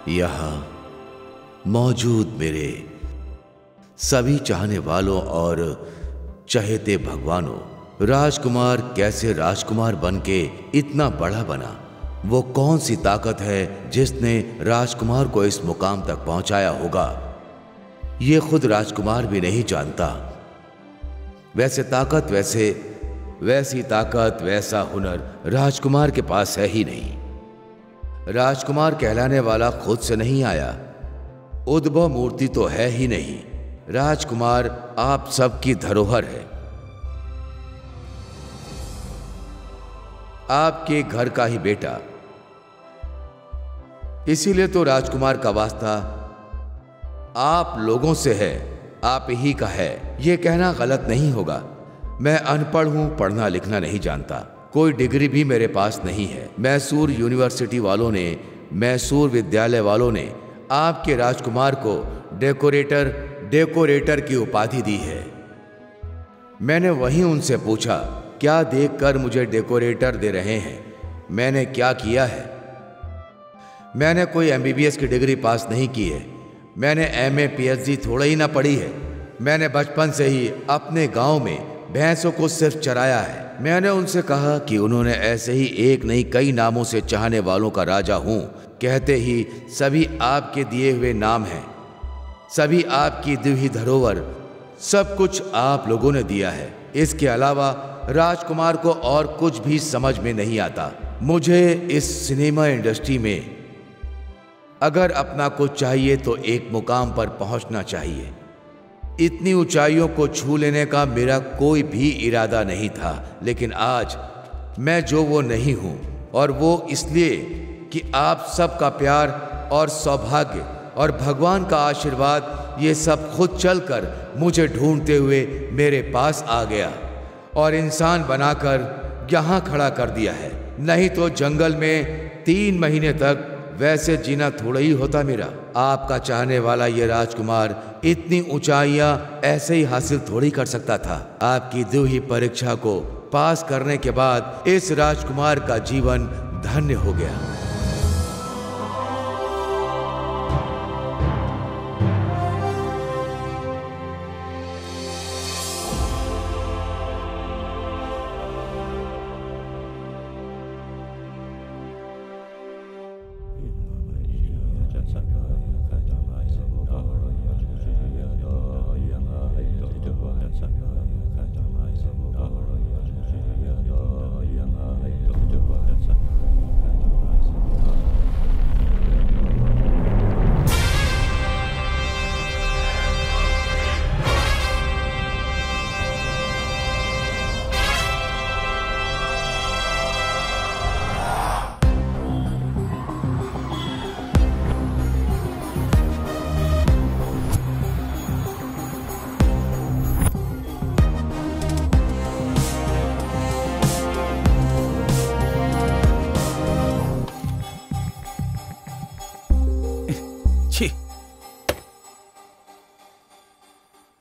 यहाँ मौजूद मेरे सभी चाहने वालों और चहेते भगवानों, राजकुमार कैसे राजकुमार बनके इतना बड़ा बना? वो कौन सी ताकत है जिसने राजकुमार को इस मुकाम तक पहुंचाया होगा? ये खुद राजकुमार भी नहीं जानता। वैसी ताकत, वैसा हुनर राजकुमार के पास है ही नहीं। राजकुमार कहलाने वाला खुद से नहीं आया, उद्भव मूर्ति तो है ही नहीं। राजकुमार आप सबकी धरोहर है, आपके घर का ही बेटा। इसीलिए तो राजकुमार का वास्ता आप लोगों से है, आप ही का है। यह कहना गलत नहीं होगा। मैं अनपढ़ हूं, पढ़ना लिखना नहीं जानता, कोई डिग्री भी मेरे पास नहीं है। मैसूर यूनिवर्सिटी वालों ने, मैसूर विद्यालय वालों ने आपके राजकुमार को डेकोरेटर की उपाधि दी है। मैंने वहीं उनसे पूछा, क्या देखकर मुझे डेकोरेटर दे रहे हैं? मैंने क्या किया है? मैंने कोई MBBS की डिग्री पास नहीं की है। मैंने MA PhD थोड़ा ही ना पढ़ी है। मैंने बचपन से ही अपने गांव में भैंसों को सिर्फ चराया है। मैंने उनसे कहा कि उन्होंने ऐसे ही एक नहीं कई नामों से चाहने वालों का राजा हूं कहते ही सभी आपके दिए हुए नाम हैं, सभी आपकी दी हुई धरोहर, सब कुछ आप लोगों ने दिया है। इसके अलावा राजकुमार को और कुछ भी समझ में नहीं आता। मुझे इस सिनेमा इंडस्ट्री में अगर अपना कुछ चाहिए तो एक मुकाम पर पहुंचना चाहिए। इतनी ऊंचाइयों को छू लेने का मेरा कोई भी इरादा नहीं था, लेकिन आज मैं जो वो नहीं हूं, और वो इसलिए कि आप सबका प्यार और सौभाग्य और भगवान का आशीर्वाद ये सब खुद चलकर मुझे ढूंढते हुए मेरे पास आ गया और इंसान बनाकर यहाँ खड़ा कर दिया है। नहीं तो जंगल में 3 महीने तक वैसे जीना थोड़ा ही होता मेरा। आपका चाहने वाला ये राजकुमार इतनी ऊंचाइयां ऐसे ही हासिल थोड़ी कर सकता था। आपकी दी हुई परीक्षा को पास करने के बाद इस राजकुमार का जीवन धन्य हो गया।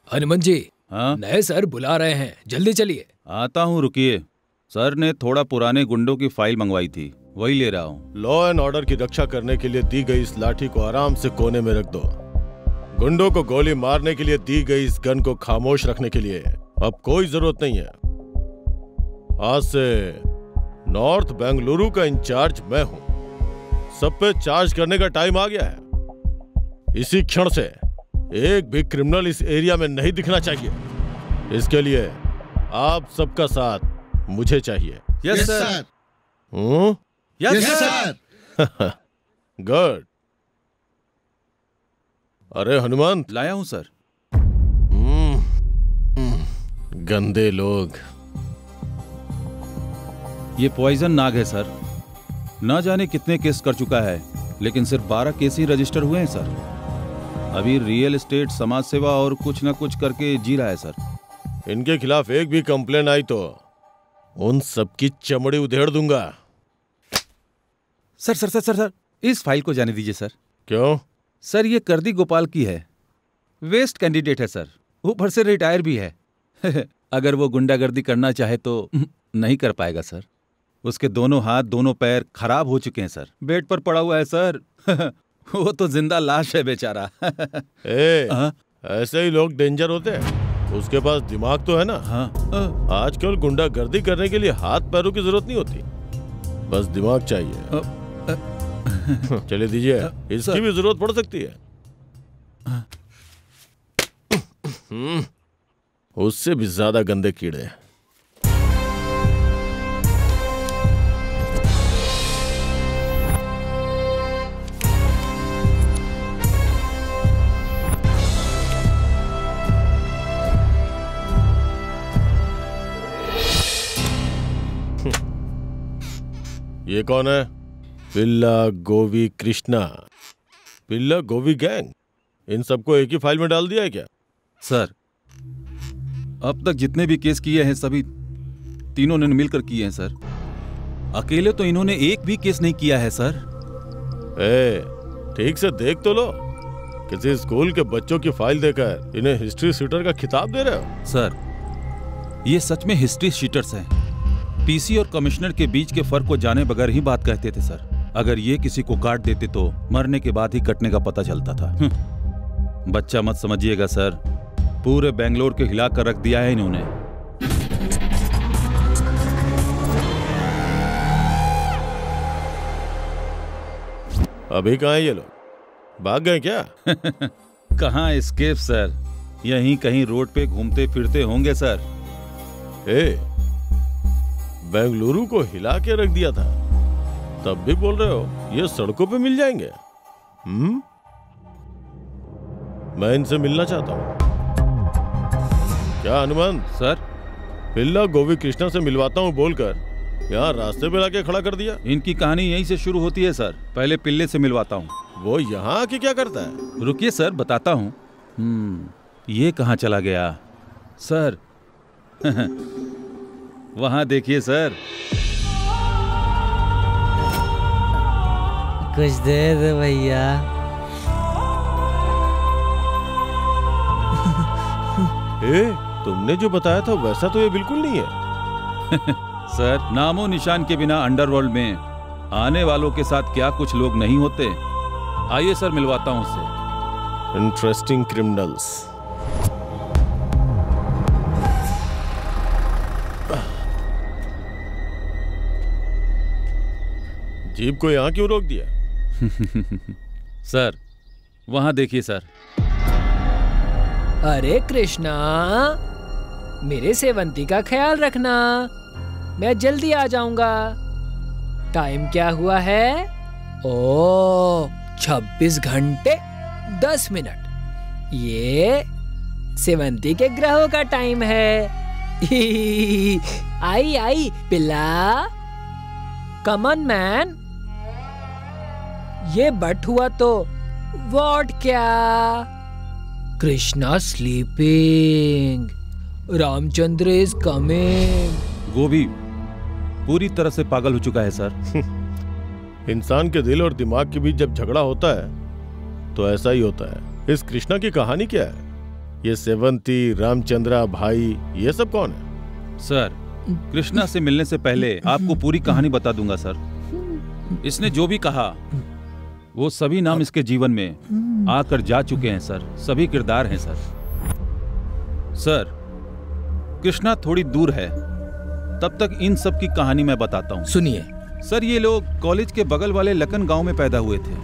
हनुमान जी, हाँ? नए सर बुला रहे हैं, जल्दी चलिए। आता हूँ, रुकिए। सर ने थोड़ा पुराने गुंडों की फाइल मंगवाई थी, वही ले रहा हूँ। लॉ एंड ऑर्डर की रक्षा करने के लिए दी गई इस लाठी को आराम से कोने में रख दो। गुंडों को गोली मारने के लिए दी गई इस गन को खामोश रखने के लिए अब कोई जरूरत नहीं है। आज से नॉर्थ बेंगलुरु का इंचार्ज मैं हूँ। सब पे चार्ज करने का टाइम आ गया है। इसी क्षण से एक भी क्रिमिनल इस एरिया में नहीं दिखना चाहिए। इसके लिए आप सबका साथ मुझे चाहिए। Yes sir. Yes sir. Good. अरे हनुमान, लाया हूं सर। गंदे लोग। ये पॉइजन नाग है सर। ना जाने कितने केस कर चुका है, लेकिन सिर्फ 12 केस ही रजिस्टर हुए हैं सर। अभी रियल एस्टेट, समाज सेवा और कुछ ना कुछ करके जी रहा है सर। इनके खिलाफ एक भी कंप्लेन आई तो उन सबकी चमड़ी उधेड़ दूंगा। Sir sir sir sir sir इस फाइल को जाने दीजिए सर। क्यों? सर ये कर्दी गोपाल की है, वेस्ट कैंडिडेट है सर, ऊपर से रिटायर भी है। अगर वो गुंडागर्दी करना चाहे तो नहीं कर पाएगा सर। उसके दोनों हाथ दोनों पैर खराब हो चुके हैं सर, बेड पर पड़ा हुआ है सर। वो तो जिंदा लाश है बेचारा। ऐसे ही लोग डेंजर होते हैं। उसके पास दिमाग तो है ना। आजकल गुंडागर्दी करने के लिए हाथ पैरों की जरूरत नहीं होती, बस दिमाग चाहिए। चले दीजिए, इसकी भी जरूरत पड़ सकती है। उससे भी ज्यादा गंदे कीड़े। ये कौन है? पिल्ला, गोवी, कृष्णा। पिल्ला, गोवी गैंग, इन सबको एक ही फाइल में डाल दिया है क्या? सर, अब तक जितने भी केस किए हैं सभी तीनों ने मिलकर किए हैं सर। अकेले तो इन्होंने एक भी केस नहीं किया है सर। ठीक से देख तो लो। किसी स्कूल के बच्चों की फाइल देकर इन्हें हिस्ट्री शीटर का खिताब दे रहे हो? सर, ये सच में हिस्ट्री शीटर्स हैं। पीसी और कमिश्नर के बीच के फर्क को जाने बगैर ही बात कहते थे सर। अगर ये किसी को काट देते तो मरने के बाद ही कटने का पता चलता था। बच्चा मत समझिएगा सर, पूरे बेंगलोर के हिला कर रख दिया है इन्होंने। अभी कहाँ है ये लोग? भाग गए क्या? कहाँ एस्केप सर, यहीं कहीं रोड पे घूमते फिरते होंगे सर। बेंगलुरु को हिला के रख दिया था, तब भी बोल रहे हो ये सड़कों पे मिल जाएंगे? मैं इनसे मिलना चाहता हूँ। क्या हनुमान सर? पिल्ला, गोवी, कृष्णा से मिलवाता हूँ बोलकर यहाँ रास्ते पे लाके खड़ा कर दिया। इनकी कहानी यहीं से शुरू होती है सर। पहले पिल्ले से मिलवाता हूँ। वो यहाँ आके क्या करता है? रुकिए सर, बताता हूँ। ये कहाँ चला गया सर? वहां देखिए सर। कुछ दे दे भैया। तुमने जो बताया था वैसा तो ये बिल्कुल नहीं है। सर, नामो निशान के बिना अंडरवर्ल्ड में आने वालों के साथ क्या कुछ लोग नहीं होते। आइए सर, मिलवाता हूं उससे। Interesting criminals. जीप को यहाँ क्यों रोक दिया? सर, वहां देखिए सर। अरे कृष्णा, मेरे सेवंती का ख्याल रखना, मैं जल्दी आ जाऊंगा। टाइम क्या हुआ है? ओ 26 घंटे 10 मिनट। ये सेवंती के ग्रहों का टाइम है। आई आई पिल्ला, कमन मैन। ये बट हुआ तो व्हाट क्या? Krishna sleeping, Ramchandra is coming. गोभी पूरी तरह से पागल हो चुका है सर। इंसान के दिल और दिमाग के बीच जब झगड़ा होता है तो ऐसा ही होता है। इस कृष्णा की कहानी क्या है? ये सेवंती, रामचंद्रा, भाई, ये सब कौन है? सर, कृष्णा से मिलने से पहले आपको पूरी कहानी बता दूंगा सर। इसने जो भी कहा वो सभी नाम इसके जीवन में आकर जा चुके हैं सर। सभी किरदार हैं सर। सर, कृष्णा थोड़ी दूर है, तब तक इन सब की कहानी मैं बताता हूँ। सुनिए सर, ये लोग कॉलेज के बगल वाले लखन गांव में पैदा हुए थे।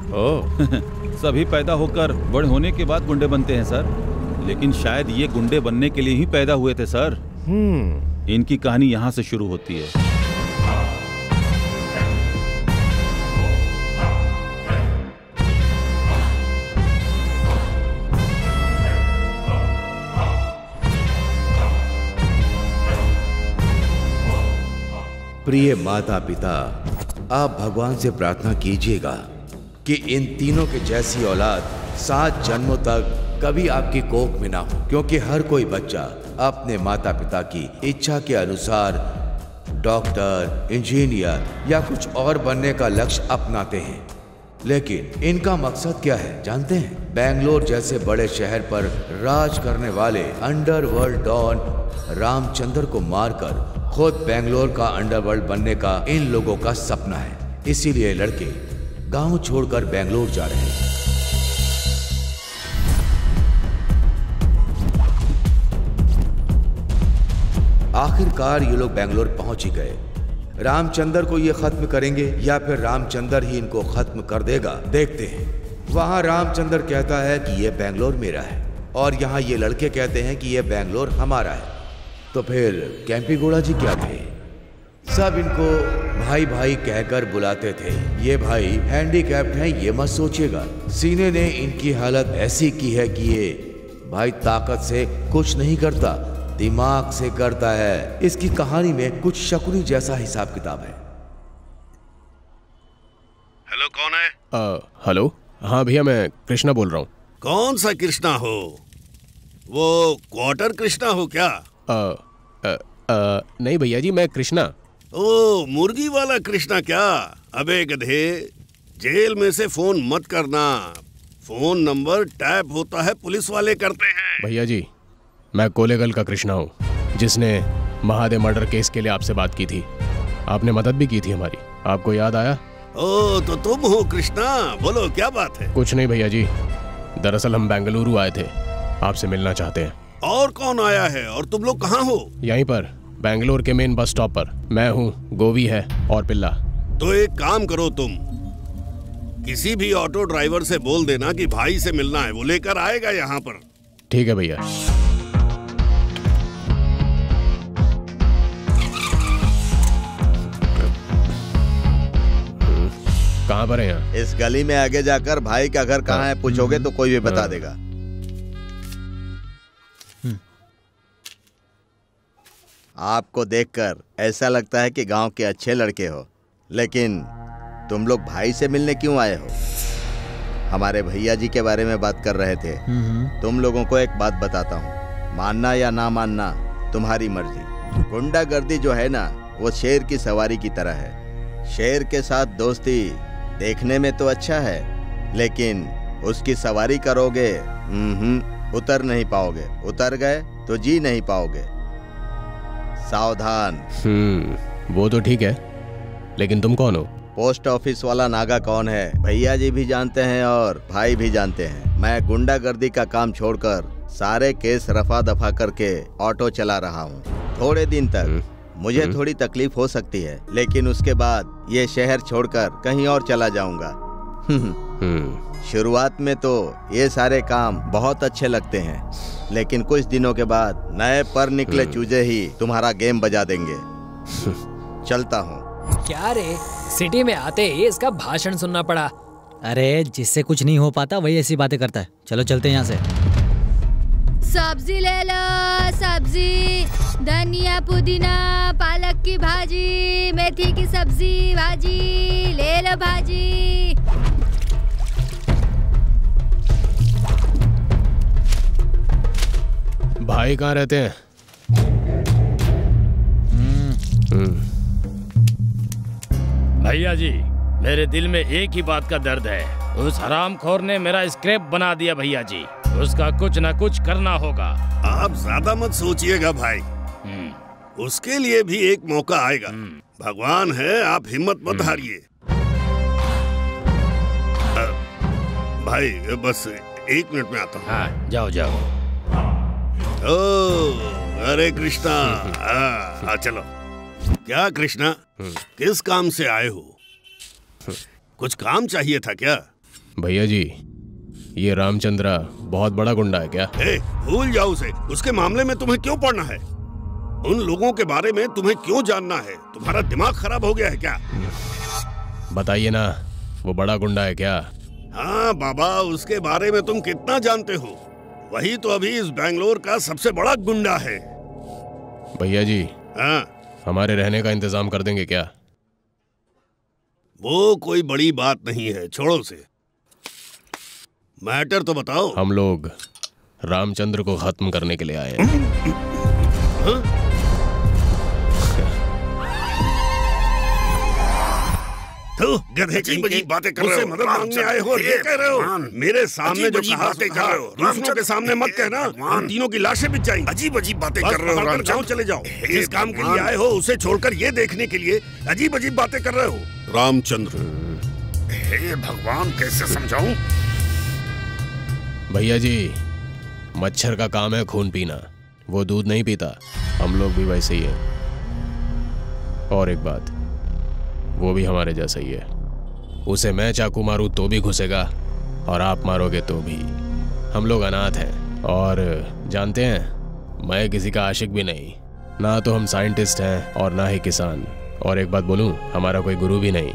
सभी पैदा होकर बड़े होने के बाद गुंडे बनते हैं सर, लेकिन शायद ये गुंडे बनने के लिए ही पैदा हुए थे सर। इनकी कहानी यहाँ से शुरू होती है। प्रिय माता पिता, आप भगवान से प्रार्थना कीजिएगा कि इन तीनों के जैसी औलाद 7 जन्मों तक कभी आपकी कोख में ना हो, क्योंकि हर कोई बच्चा अपने माता पिता की इच्छा के अनुसार डॉक्टर, इंजीनियर या कुछ और बनने का लक्ष्य अपनाते हैं। लेकिन इनका मकसद क्या है जानते हैं? बेंगलोर जैसे बड़े शहर पर राज करने वाले अंडरवर्ल्ड डॉन रामचंद्र को मारकर खुद बेंगलोर का अंडरवर्ल्ड बनने का इन लोगों का सपना है। इसीलिए लड़के गांव छोड़कर बेंगलोर जा रहे हैं। आखिरकार ये लोग बेंगलोर पहुंच ही गए। रामचंद्र को ये खत्म करेंगे या फिर रामचंद्र ही इनको खत्म कर देगा, देखते हैं। वहां रामचंद्र कहता है कि ये बेंगलोर मेरा है और यहाँ ये लड़के कहते हैं कि ये बेंगलोर हमारा है। तो फिर केम्पेगौड़ा जी क्या थे? सब इनको भाई भाई कहकर बुलाते थे। ये भाई हैंडीकैप्ड हैं ये मत सोचिएगा। सीने ने इनकी हालत ऐसी की है कि ये भाई ताकत से कुछ नहीं करता, दिमाग से करता है। इसकी कहानी में कुछ शकुनी जैसा हिसाब किताब है। हेलो, कौन है? हेलो, हाँ भैया मैं कृष्णा बोल रहा हूँ। कौन सा कृष्णा हो? वो क्वार्टर कृष्णा हो क्या? नहीं भैया जी, मैं कृष्णा। ओ, मुर्गी वाला कृष्णा क्या? अबे गधे, जेल में से फोन मत करना। फोन नंबर टैप होता है, पुलिस वाले करते हैं। भैया जी, मैं कोलेगल का कृष्णा हूँ, जिसने महादेव मर्डर केस के लिए आपसे बात की थी। आपने मदद भी की थी हमारी, आपको याद आया? ओ, तो तुम हो कृष्णा, बोलो क्या बात है? कुछ नहीं भैया जी, दरअसल हम बेंगलुरु आए थे, आपसे मिलना चाहते हैं। और कौन आया है और तुम लोग कहाँ हो? यहीं पर बेंगलोर के मेन बस स्टॉप पर। मैं हूँ, गोवी है और पिल्ला। तो एक काम करो, तुम किसी भी ऑटो ड्राइवर से बोल देना कि भाई से मिलना है, वो लेकर आएगा यहाँ पर। ठीक है भैया। कहाँ पर है यहाँ? इस गली में आगे जाकर भाई का घर कहाँ है पूछोगे तो कोई भी बता देगा। आपको देखकर ऐसा लगता है कि गांव के अच्छे लड़के हो, लेकिन तुम लोग भाई से मिलने क्यों आए हो? हमारे भैया जी के बारे में बात कर रहे थे। तुम लोगों को एक बात बताता हूँ, मानना या ना मानना तुम्हारी मर्जी। गुंडागर्दी जो है ना, वो शेर की सवारी की तरह है। शेर के साथ दोस्ती देखने में तो अच्छा है, लेकिन उसकी सवारी करोगे उतर नहीं पाओगे, उतर गए तो जी नहीं पाओगे। सावधान। वो तो ठीक है, लेकिन तुम कौन हो? पोस्ट ऑफिस वाला नागा कौन है भैया जी भी जानते हैं और भाई भी जानते हैं। मैं गुंडागर्दी का काम छोड़कर सारे केस रफा दफा करके ऑटो चला रहा हूँ। थोड़े दिन तक मुझे थोड़ी तकलीफ हो सकती है, लेकिन उसके बाद ये शहर छोड़कर कहीं और चला जाऊंगा। शुरुआत में तो ये सारे काम बहुत अच्छे लगते हैं, लेकिन कुछ दिनों के बाद नए पर निकले चूजे ही तुम्हारा गेम बजा देंगे। चलता हूँ। क्या रे, सिटी में आते ही इसका भाषण सुनना पड़ा। अरे जिससे कुछ नहीं हो पाता वही ऐसी बातें करता है। चलो चलते हैं यहाँ से। सब्जी ले लो, सब्जी, धनिया, पुदीना, पालक की भाजी, मेथी की सब्जी, भाजी ले लो, भाजी। भाई कहाँ रहते हैं? भैया जी, मेरे दिल में एक ही बात का दर्द है। उस हरामखोर ने मेरा स्क्रैप बना दिया भैया जी, उसका कुछ न कुछ करना होगा। आप ज्यादा मत सोचिएगा भाई, उसके लिए भी एक मौका आएगा। भगवान है, आप हिम्मत मत हारिए। भाई बस 1 मिनट में आता हूँ। हाँ, जाओ जाओ। ओ, अरे कृष्णा, चलो। क्या कृष्णा, किस काम से आए हो? कुछ काम चाहिए था क्या? भैया जी, ये रामचंद्रा बहुत बड़ा गुंडा है क्या? भूल जाओ उसे। उसके मामले में तुम्हें क्यों पढ़ना है? उन लोगों के बारे में तुम्हें क्यों जानना है? तुम्हारा दिमाग खराब हो गया है क्या? बताइए ना, वो बड़ा गुंडा है क्या? हाँ बाबा, उसके बारे में तुम कितना जानते हो? वही तो अभी इस बेंगलोर का सबसे बड़ा गुंडा है। भैया जी, हाँ, हमारे रहने का इंतजाम कर देंगे क्या? वो कोई बड़ी बात नहीं है, छोड़ो उसे। मैटर तो बताओ। हम लोग रामचंद्र को खत्म करने के लिए आए हैं। गधे की बातें कर रहे हो, मदद मांगने आए हो, ये कह रहे हो? मेरे सामने जो कहा बातें कर रहे हो, दूसरों के सामने मत कहना, उन तीनों की लाशें बिछ जाएंगी। अजीब अजीब बातें कर रहे हो। गाँव चले जाओ। जिस काम के लिए आए हो उसे छोड़कर ये देखने के लिए अजीब अजीब बातें कर रहे हो। रामचंद्र, हे भगवान, कैसे समझाऊं? भैया जी, मच्छर का काम है खून पीना, वो दूध नहीं पीता। हम लोग भी वैसे ही हैं। और एक बात, वो भी हमारे जैसा ही है। उसे मैं चाकू मारूं तो भी घुसेगा और आप मारोगे तो भी। हम लोग अनाथ हैं। और जानते हैं, मैं किसी का आशिक भी नहीं, ना तो हम साइंटिस्ट हैं और ना ही किसान। और एक बात बोलूं, हमारा कोई गुरु भी नहीं।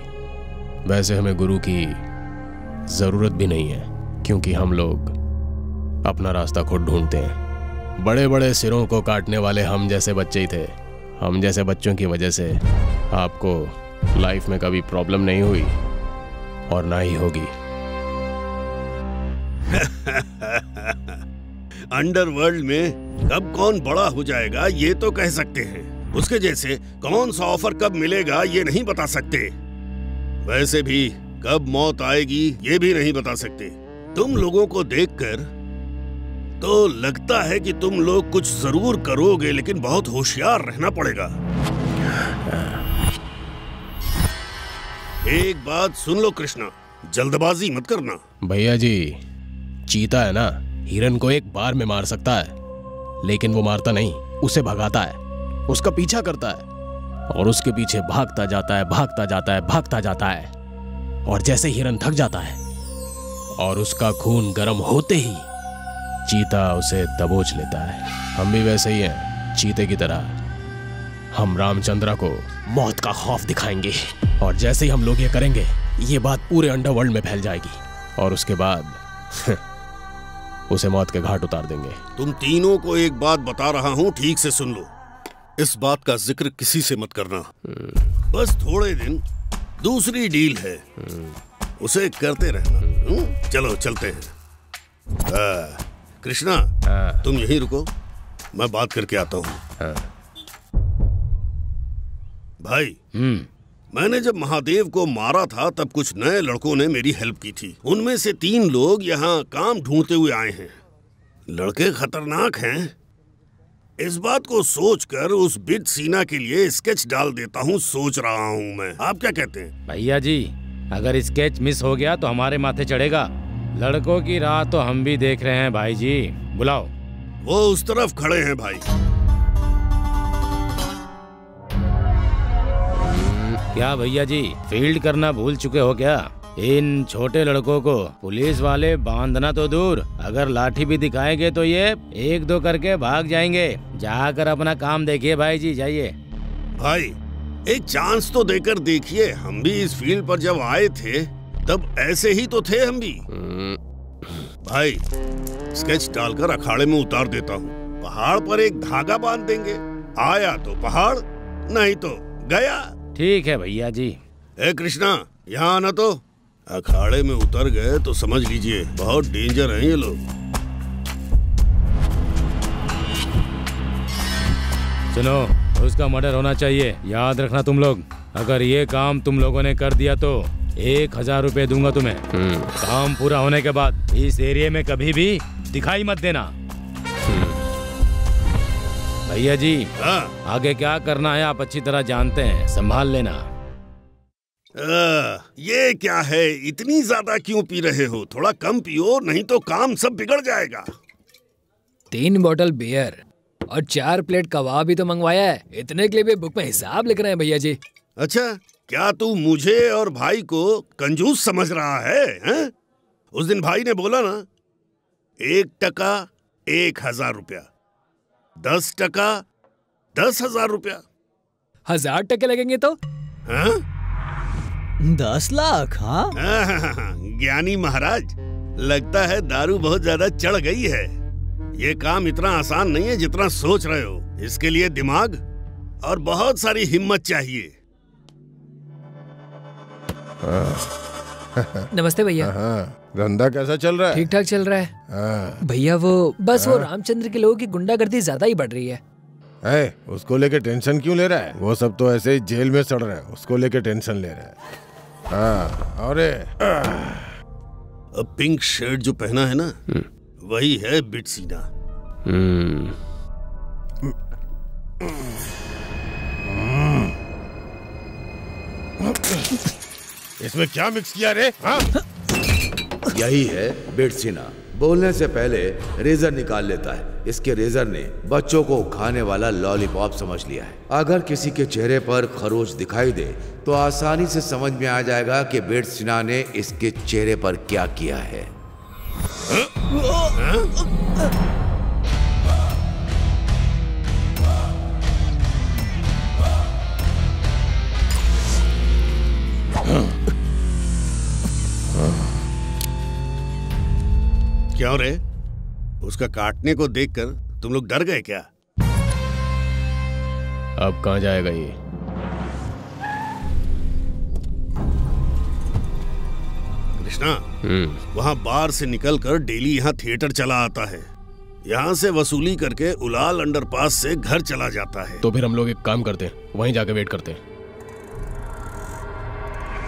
वैसे हमें गुरु की ज़रूरत भी नहीं है, क्योंकि हम लोग अपना रास्ता खुद ढूंढते हैं। बड़े बड़े सिरों को काटने वाले हम जैसे बच्चे ही थे। हम जैसे बच्चों की वजह से आपको लाइफ में कभी प्रॉब्लम नहीं हुई और ना ही होगी। अंडरवर्ल्ड में कब कौन बड़ा हो जाएगा ये तो कह सकते हैं, उसके जैसे कौन सा ऑफर कब मिलेगा ये नहीं बता सकते। वैसे भी कब मौत आएगी ये भी नहीं बता सकते। तुम लोगों को देखकर तो लगता है कि तुम लोग कुछ जरूर करोगे, लेकिन बहुत होशियार रहना पड़ेगा। एक बात सुन लो कृष्णा, जल्दबाजी मत करना। भैया जी, चीता है ना, हिरन को एक बार में मार सकता है, लेकिन वो मारता नहीं, उसे भगाता है, उसका पीछा करता है और उसके पीछे भागता जाता है, भागता जाता है, भागता जाता है। और जैसे हिरन थक जाता है और उसका खून गर्म होते ही चीता उसे दबोच लेता है। हम भी वैसे ही हैं, चीते की तरह। हम रामचंद्र को मौत का खौफ दिखाएंगे और जैसे ही हम लोग ये करेंगे, ये बात पूरे अंडरवर्ल्ड में फैल जाएगी और उसके बाद उसे मौत के घाट उतार देंगे। तुम तीनों को एक बात बता रहा हूँ, ठीक से सुन लो। इस बात का जिक्र किसी से मत करना। बस थोड़े दिन दूसरी डील है, उसे करते रहना। चलो चलते हैं। कृष्णा, तुम यहीं रुको, मैं बात करके आता हूँ। भाई, मैंने जब महादेव को मारा था तब कुछ नए लड़कों ने मेरी हेल्प की थी। उनमें से 3 लोग यहाँ काम ढूंढते हुए आए हैं। लड़के खतरनाक हैं। इस बात को सोचकर उस बिट सीना के लिए स्केच डाल देता हूँ, सोच रहा हूँ मैं। आप क्या कहते हैं? भैया जी, अगर स्केच मिस हो गया तो हमारे माथे चढ़ेगा। लड़कों की राह तो हम भी देख रहे हैं भाई जी, बुलाओ। वो उस तरफ खड़े हैं भाई। क्या भैया जी, फील्ड करना भूल चुके हो क्या? इन छोटे लड़कों को पुलिस वाले बांधना तो दूर, अगर लाठी भी दिखाएंगे तो ये 1-2 करके भाग जाएंगे। जाकर अपना काम देखिए भाई जी, जाइए। भाई, एक चांस तो देकर देखिए। हम भी इस फील्ड पर जब आए थे तब ऐसे ही तो थे हम भी। भाई, स्केच डालकर अखाड़े में उतार देता हूँ। पहाड़ पर एक धागा बांध देंगे, आया तो पहाड़, नहीं तो गया। ठीक है भैया जी। ए कृष्णा, यहाँ आना। तो अखाड़े में उतर गए तो समझ लीजिए बहुत डेंजर हैं ये लोग। सुनो, उसका मर्डर होना चाहिए, याद रखना तुम लोग। अगर ये काम तुम लोगों ने कर दिया तो 1000 रुपए दूंगा तुम्हें। काम पूरा होने के बाद इस एरिया में कभी भी दिखाई मत देना। भैया जी, आगे क्या करना है आप अच्छी तरह जानते हैं, संभाल लेना। ये क्या है, इतनी ज्यादा क्यों पी रहे हो? थोड़ा कम पियो, नहीं तो काम सब बिगड़ जाएगा। 3 बॉटल बियर और 4 प्लेट कबाब भी तो मंगवाया है। इतने के लिए भी बुक में हिसाब लिख रहे हैं भैया जी। अच्छा, क्या तू मुझे और भाई को कंजूस समझ रहा है, हैं? उस दिन भाई ने बोला ना, 1 टका 1000 रुपया, 10 टका 10,000 रुपया। 1000 टके लगेंगे तो? हाँ? 10 लाख? हाँ? ज्ञानी महाराज, लगता है दारू बहुत ज्यादा चढ़ गई है। ये काम इतना आसान नहीं है जितना सोच रहे हो। इसके लिए दिमाग और बहुत सारी हिम्मत चाहिए। नमस्ते भैया। धंधा कैसा चल रहा है? ठीक ठाक चल रहा है भैया। वो रामचंद्र के लोगों की गुंडागर्दी ज्यादा ही बढ़ रही है। उसको लेके टेंशन क्यों ले रहा है? वो सब तो ऐसे ही जेल में सड़ रहा है, उसको लेके टेंशन ले रहा है। अरे पिंक शर्ट जो पहना है ना, वही है बिट सीना। इसमें क्या मिक्स किया रे? यही है बिट सीना, बोलने से पहले रेजर निकाल लेता है। इसके रेजर ने बच्चों को खाने वाला लॉलीपॉप समझ लिया है। अगर किसी के चेहरे पर खरोच दिखाई दे तो आसानी से समझ में आ जाएगा कि बेट सिन्हा ने इसके चेहरे पर क्या किया है। क्या रे? उसका काटने को देखकर तुम लोग डर गए क्या? अब कहाँ जाएगा ये? कृष्णा, वहाँ बार से निकलकर डेली यहाँ थिएटर चला आता है। यहाँ से वसूली करके उलाल अंडरपास से घर चला जाता है। तो फिर हम लोग एक काम करते हैं, वहीं जाकर वेट करते हैं।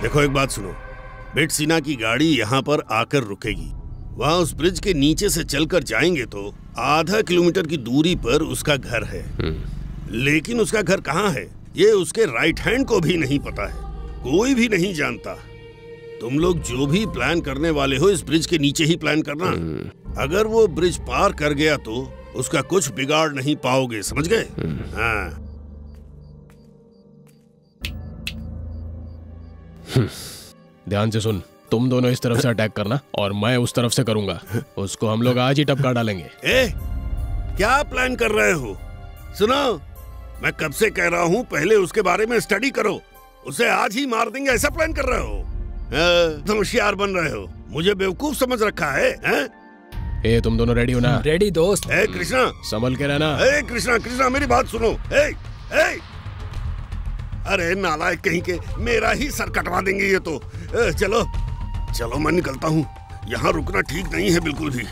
देखो एक बात सुनो, बेट सिन्हा की गाड़ी यहाँ पर आकर रुकेगी। वहाँ उस ब्रिज के नीचे से चलकर जाएंगे तो आधा किलोमीटर की दूरी पर उसका घर है। लेकिन उसका घर कहाँ है ये उसके राइट हैंड को भी नहीं पता है, कोई भी नहीं जानता। तुम लोग जो भी प्लान करने वाले हो इस ब्रिज के नीचे ही प्लान करना। अगर वो ब्रिज पार कर गया तो उसका कुछ बिगाड़ नहीं पाओगे, समझ गए? हाँ। ध्यान से सुन, तुम दोनों इस तरफ से अटैक करना और मैं उस तरफ से करूंगा। उसको हम लोग आज ही टपका डालेंगे। क्या प्लान कर रहे हो? सुनो, मैं कब से कह रहा हूँ पहले उसके बारे में स्टडी करो। उसे आज ही मार देंगे ऐसा प्लान कर रहे हो? तुम होशियार बन रहे हो, मुझे बेवकूफ समझ रखा है? तुम दोनों रेडी हो ना? रेडी दोस्त। कृष्णा संभल के रहना। कृष्णा मेरी बात सुनो। अरे नालायक कहीं के, मेरा ही सर कटवा देंगे ये तो। चलो मैं निकलता हूँ, यहाँ रुकना ठीक नहीं है बिल्कुल भी।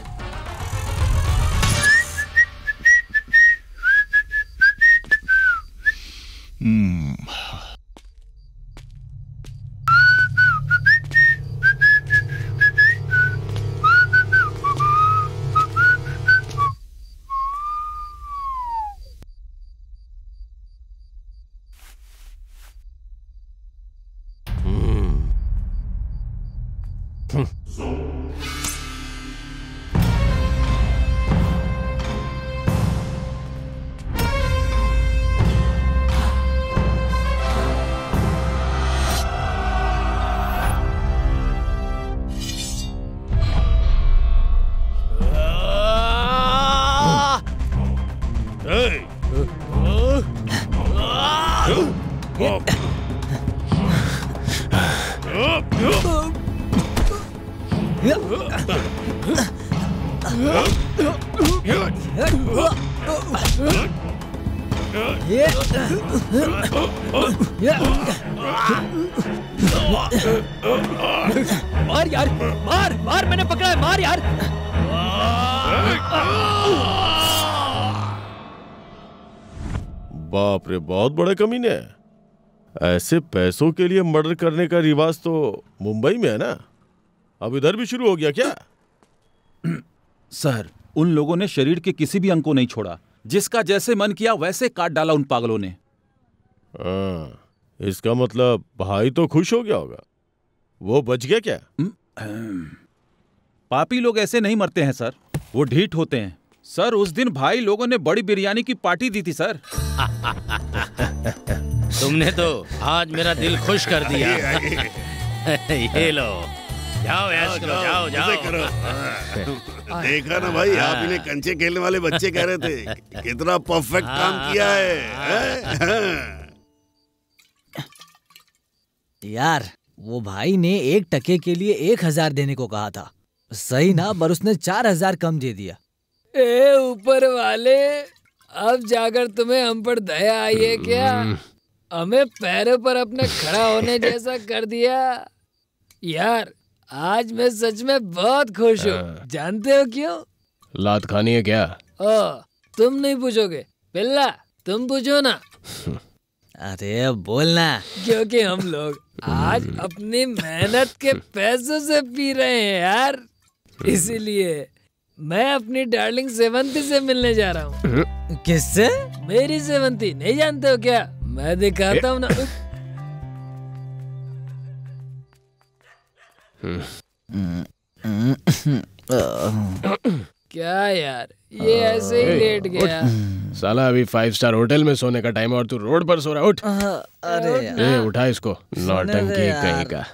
मार यार, मार, मैंने पकड़ा है, मार यार। बाप रे, बहुत बड़े कमीने हैं। ऐसे पैसों के लिए मर्डर करने का रिवाज तो मुंबई में है ना, अब इधर भी शुरू हो गया क्या? सर, उन लोगों ने शरीर के किसी भी अंग को नहीं छोड़ा, जिसका जैसे मन किया वैसे काट डाला उन पागलों ने। इसका मतलब भाई तो खुश हो गया होगा। वो बच गया क्या? पापी लोग ऐसे नहीं मरते हैं सर, वो ढीठ होते हैं। सर, उस दिन भाई लोगों ने बड़ी बिरयानी की पार्टी दी थी सर। तुमने तो आज मेरा दिल खुश कर दिया। ये लो, जाओ ऐश करो, जाओ करो। देखा ना भाई, आप इन्हें कंचे खेलने वाले बच्चे कह रहे थे, कितना परफेक्ट काम किया है। यार, वो भाई ने 1 टके के लिए 1000 देने को कहा था, सही ना? पर उसने 4000 कम दे दिया। ऊपर वाले, अब जाकर तुम्हें हम पर दया आई है क्या? हमें पैरों पर अपने खड़ा होने जैसा कर दिया। यार, आज मैं सच में बहुत खुश हूँ। जानते हो क्यों? लात खानी है क्या? तुम नहीं पूछोगे, पिल्ला तुम पूछो ना। अरे बोलना। क्योंकि हम लोग आज अपनी मेहनत के पैसों से पी रहे हैं यार, इसीलिए मैं अपनी डार्लिंग सेवंती से मिलने जा रहा हूँ। किससे? मेरी सेवंती, नहीं जानते हो क्या? मैं दिखाता हूँ ना। क्या यार, ये ऐसे ही लेट गया। साला अभी 5 स्टार होटल में सोने का टाइम है और तू रोड पर सो रहा है। उठ। अरे ए, उठा इसको, नौटंकी कहीं का।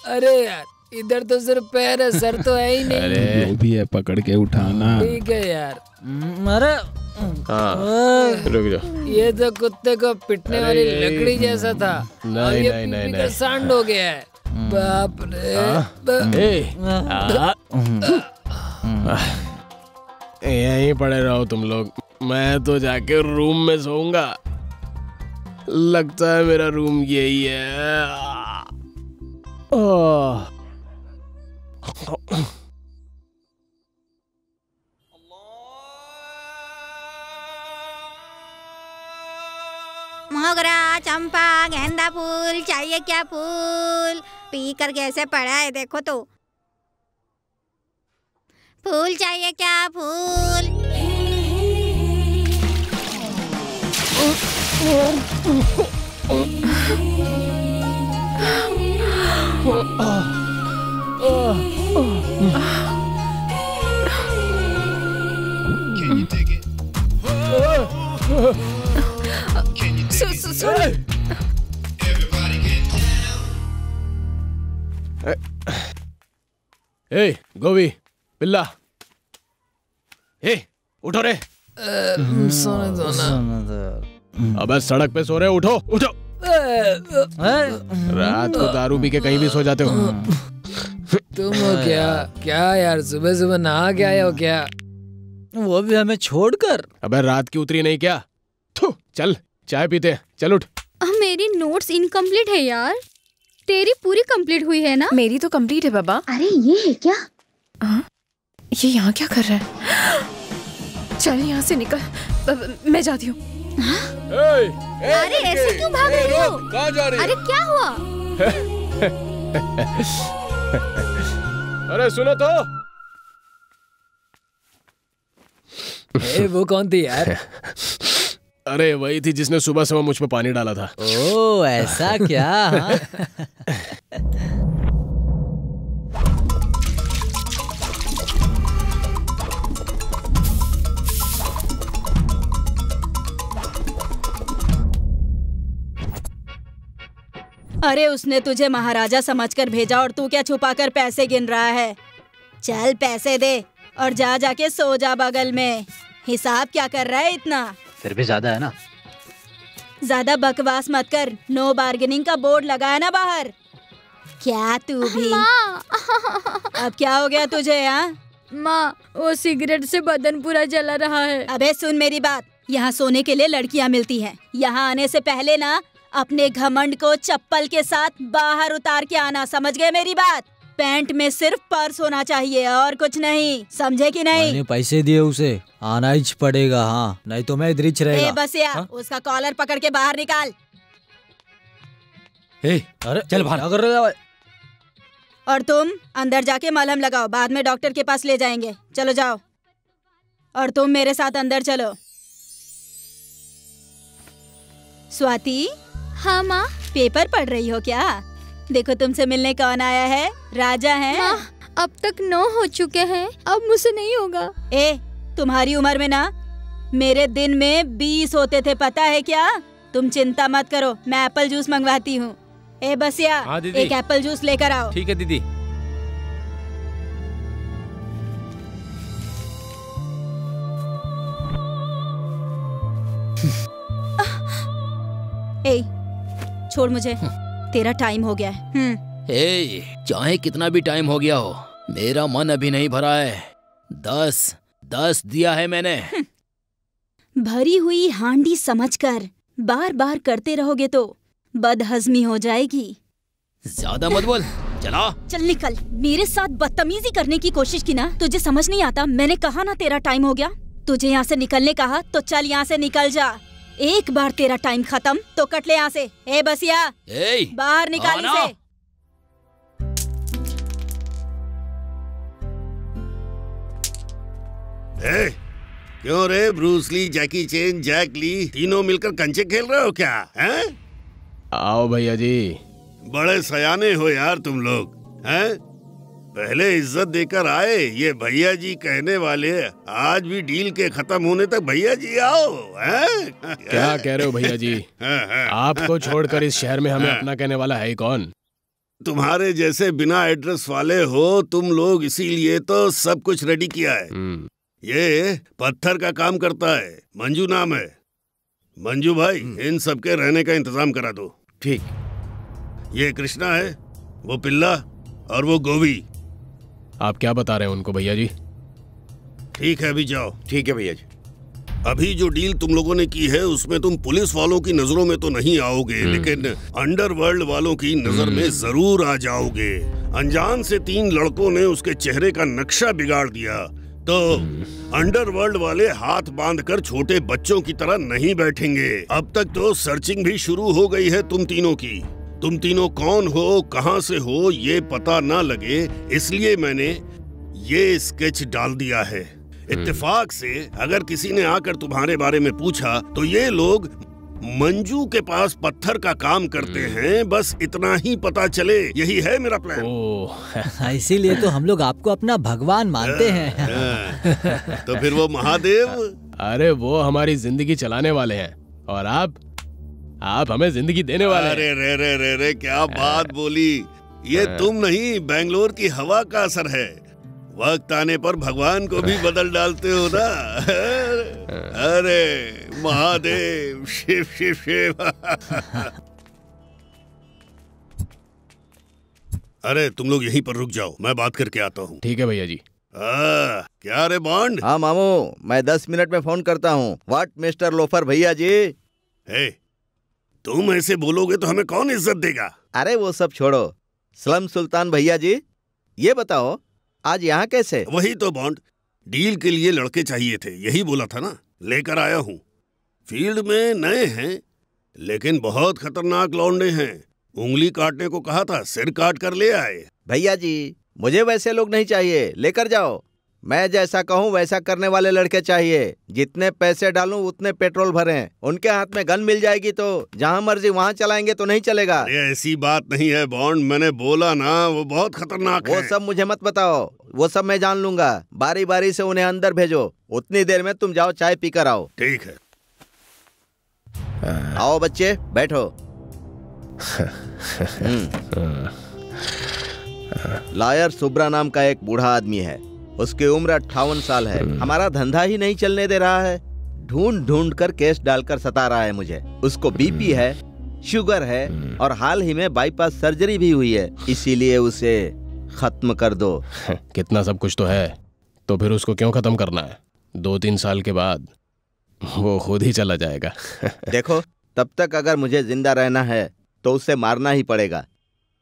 अरे यार, इधर तो सिर्फ पैर है, सर तो है ही नहीं। अरे जो भी है पकड़ के उठाना। ठीक है यार। अरे हाँ, रुक जाओ। ये तो कुत्ते को पिटने वाली लकड़ी जैसा था। नहीं नहीं नहीं नहीं, सांड हो गया है। बाप रे। यहीं पड़े रहो तुम लोग, मैं तो जाके रूम में सोऊंगा। लगता है मेरा रूम यही है। मोगरा, चंपा, गेंदा फूल चाहिए क्या? फूल पी कर कैसे पड़ा है देखो तो। फूल चाहिए क्या? फूल। ए गोभी, पिल्ला, ए उठो रे। सोने दो ना। अबे सड़क पे सो रहे हो, उठो उठो। रात को दारू पी के कहीं भी सो जाते हो। तुम हो क्या? क्या यार, सुबह सुबह नहा के आए हो क्या? वो भी हमें छोड़कर। अबे रात की उतरी नहीं क्या? चल चाय पीते, चल उठ। मेरी नोट्स इनकम्प्लीट है यार। तेरी पूरी कंप्लीट हुई है ना? मेरी तो कंप्लीट है बाबा। अरे ये है क्या? ये यहाँ क्या कर रहा है? चल यहाँ से निकल, मैं जाती हूँ। अरे ऐसे क्यों भाग रही हो? कहाँ जा रही है? अरे क्या हुआ? अरे सुनो तो। वो कौन थी यार? अरे वही थी जिसने सुबह सुबह मुझ पे पानी डाला था। ओ ऐसा क्या? हाँ? अरे उसने तुझे महाराजा समझकर भेजा और तू क्या छुपाकर पैसे गिन रहा है? चल पैसे दे और जा जाके सो जा बगल में। हिसाब क्या कर रहा है इतना? फिर भी ज्यादा है ना। ज्यादा बकवास मत कर। नो बार्गेनिंग का बोर्ड लगाया ना बाहर। क्या तू भी? अब क्या हो गया तुझे? यहाँ माँ, वो सिगरेट से बदन पूरा जला रहा है। अबे सुन मेरी बात, यहाँ सोने के लिए लड़कियाँ मिलती हैं। यहाँ आने से पहले ना अपने घमंड को चप्पल के साथ बाहर उतार के आना, समझ गए मेरी बात? पैंट में सिर्फ पर्स होना चाहिए और कुछ नहीं, समझे कि नहीं? मैंने पैसे दिए उसे, आना ही पड़ेगा। हाँ नहीं तो मैं इधर ही रहेगा। बस यार, उसका कॉलर पकड़ के बाहर निकाल। अरे चल बाहर। अगर और तुम अंदर जाके मलहम लगाओ, बाद में डॉक्टर के पास ले जाएंगे। चलो जाओ। और तुम मेरे साथ अंदर चलो। स्वाति। हाँ माँ। पेपर पढ़ रही हो क्या? देखो तुमसे मिलने कौन आया है। राजा है। माँ, अब तक 9 हो चुके हैं, अब मुझसे नहीं होगा। तुम्हारी उम्र में ना मेरे दिन में 20 होते थे, पता है क्या? तुम चिंता मत करो, मैं एप्पल जूस मंगवाती हूँ। बसिया, एक एप्पल जूस लेकर आओ। ठीक है दीदी। छोड़ मुझे, तेरा टाइम हो गया है। चाहे कितना भी टाइम हो गया हो, मेरा मन अभी नहीं भरा है। 10 दिया है मैंने। भरी हुई हांडी समझकर बार बार करते रहोगे तो बदहजमी हो जाएगी। ज्यादा मत बोल, चला। चल निकल। मेरे साथ बदतमीजी करने की कोशिश की ना, तुझे समझ नहीं आता? मैंने कहा ना तेरा टाइम हो गया। तुझे यहाँ से निकलने कहा तो चल यहाँ से निकल जा। एक बार तेरा टाइम खत्म तो कट ले यहाँ से। बसिया, बाहर निकाल इसे। क्यों रे ब्रूस ली, जैकी चैन, जैक ली तीनों मिलकर कंचे खेल रहे हो क्या? हैं? आओ भैया जी। बड़े सयाने हो यार तुम लोग, हैं? पहले इज्जत देकर आए। ये भैया जी कहने वाले आज भी डील के खत्म होने तक भैया जी आओ। क्या कह रहे हो भैया जी? आपको छोड़कर इस शहर में हमें अपना कहने वाला है ही कौन? तुम्हारे जैसे बिना एड्रेस वाले हो तुम लोग, इसीलिए तो सब कुछ रेडी किया है। ये पत्थर का काम करता है, मंजू नाम है। मंजू भाई, इन सबके रहने का इंतजाम करा दो। ठीक। ये कृष्णा है, वो पिल्ला और वो गोवी। आप क्या बता रहे हैं उनको भैया जी? ठीक है, अभी जाओ। ठीक है भैया जी। अभी जो डील तुम लोगों ने की है उसमें तुम पुलिस वालों की नजरों में तो नहीं आओगे, लेकिन अंडरवर्ल्ड वालों की नजर में जरूर आ जाओगे। अनजान से 3 लड़कों ने उसके चेहरे का नक्शा बिगाड़ दिया, तो अंडरवर्ल्ड वाले हाथ बांधकर छोटे बच्चों की तरह नहीं बैठेंगे। अब तक तो सर्चिंग भी शुरू हो गई है तुम तीनों की। तुम तीनों कौन हो, कहां से हो, ये पता ना लगे, इसलिए मैंने ये स्केच डाल दिया है। इत्तेफाक से अगर किसी ने आकर तुम्हारे बारे में पूछा तो ये लोग मंजू के पास पत्थर का काम करते हैं, बस इतना ही पता चले। यही है मेरा प्लान। इसीलिए तो हम लोग आपको अपना भगवान मानते हैं। तो फिर वो महादेव? अरे वो हमारी जिंदगी चलाने वाले हैं और आप हमें जिंदगी देने वाले हैं। अरे रे रे रे रे, क्या बात बोली। ये तुम नहीं, बेंगलोर की हवा का असर है। वक्त आने पर भगवान को भी बदल डालते हो ना। अरे महादेव, शिव शिव शिव। अरे तुम लोग यहीं पर रुक जाओ, मैं बात करके आता हूँ। ठीक है भैया जी। क्या रे बॉन्ड? हाँ मामू, मैं 10 मिनट में फोन करता हूँ। व्हाट मिस्टर लोफर भैया जी? हे, तुम ऐसे बोलोगे तो हमें कौन इज्जत देगा? अरे वो सब छोड़ो, स्लम सुल्तान भैया जी, ये बताओ आज यहाँ कैसे? वही तो बॉन्ड, डील के लिए लड़के चाहिए थे, यही बोला था ना, लेकर आया हूँ। फील्ड में नए हैं लेकिन बहुत खतरनाक लौंडे हैं। उंगली काटने को कहा था, सिर काट कर ले आए। भैया जी मुझे वैसे लोग नहीं चाहिए, लेकर जाओ। मैं जैसा कहूँ वैसा करने वाले लड़के चाहिए। जितने पैसे डालूं उतने पेट्रोल भरें। उनके हाथ में गन मिल जाएगी तो जहाँ मर्जी वहाँ चलाएंगे तो नहीं चलेगा। ऐसी बात नहीं है बॉन्ड, मैंने बोला ना वो बहुत खतरनाक है। वो सब मुझे मत बताओ, वो सब मैं जान लूंगा। बारी बारी से उन्हें अंदर भेजो। उतनी देर में तुम जाओ चाय पीकर आओ। ठीक है। आओ बच्चे बैठो। लॉयर सुब्रा नाम का एक बूढ़ा आदमी है, उसकी उम्र 58 साल है। हमारा धंधा ही नहीं चलने दे रहा है, ढूंढ ढूंढ कर केस डालकर सता रहा है मुझे। उसको बीपी है, शुगर है और हाल ही में बाईपास सर्जरी भी हुई है, इसीलिए उसे खत्म कर दो। कितना सब कुछ तो है, तो फिर उसको क्यों खत्म करना है? 2-3 साल के बाद वो खुद ही चला जाएगा। देखो, तब तक अगर मुझे जिंदा रहना है तो उसे मारना ही पड़ेगा।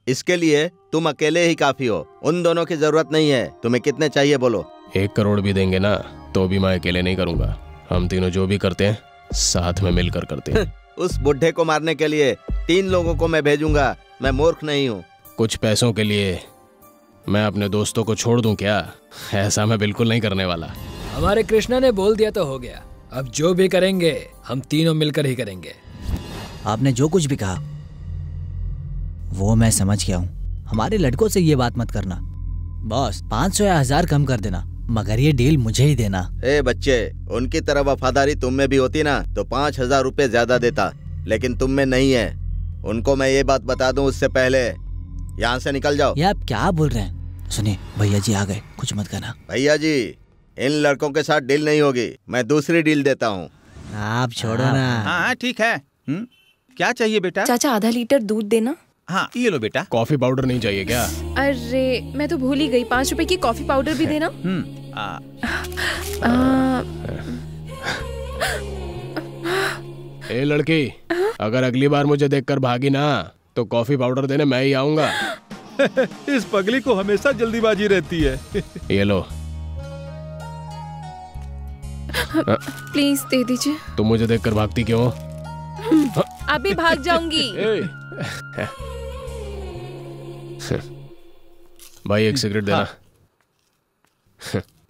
इसके लिए तुम अकेले ही काफी हो, उन दोनों की जरूरत नहीं है। तुम्हें कितने चाहिए बोलो? 1 करोड़ भी देंगे ना तो भी मैं अकेले नहीं करूंगा। हम तीनों जो भी करते हैं साथ में मिलकर करते हैं। उस बुढ़े को मारने के लिए 3 लोगों को मैं भेजूंगा। मैं मूर्ख नहीं हूँ। कुछ पैसों के लिए मैं अपने दोस्तों को छोड़ दूं क्या? ऐसा मैं बिल्कुल नहीं करने वाला। हमारे कृष्णा ने बोल दिया तो हो गया। अब जो भी करेंगे हम तीनों मिलकर ही करेंगे। आपने जो कुछ भी कहा वो मैं समझ गया हूँ। हमारे लड़कों से ये बात मत करना। बॉस 500 या 1000 कम कर देना, मगर ये डील मुझे ही देना। ए बच्चे, उनकी तरह वफादारी तुम में भी होती ना तो 5000 रुपए ज्यादा देता, लेकिन तुम में नहीं है। उनको मैं ये बात बता दूं उससे पहले यहाँ से निकल जाओ। ये आप क्या बोल रहे हैं? सुनिए, भैया जी आ गए, कुछ मत करना। भैया जी, इन लड़कों के साथ डील नहीं होगी, मैं दूसरी डील देता हूँ। आप छोड़ो ना। हाँ ठीक है। क्या चाहिए बेटा? चाचा आधा लीटर दूध देना। हाँ ये लो बेटा। कॉफी पाउडर नहीं चाहिए क्या? अरे मैं तो भूल ही गई, 5 रुपए की कॉफी पाउडर भी देना। ए लड़की, अगर अगली बार मुझे देखकर भागी ना तो कॉफी पाउडर देने मैं ही आऊंगा। इस पगली को हमेशा जल्दीबाजी रहती है। ये लो। प्लीज दे दीजिए। तुम मुझे देखकर भागती क्यों? अभी भाग जाऊंगी। भाई 1 सिगरेट देना।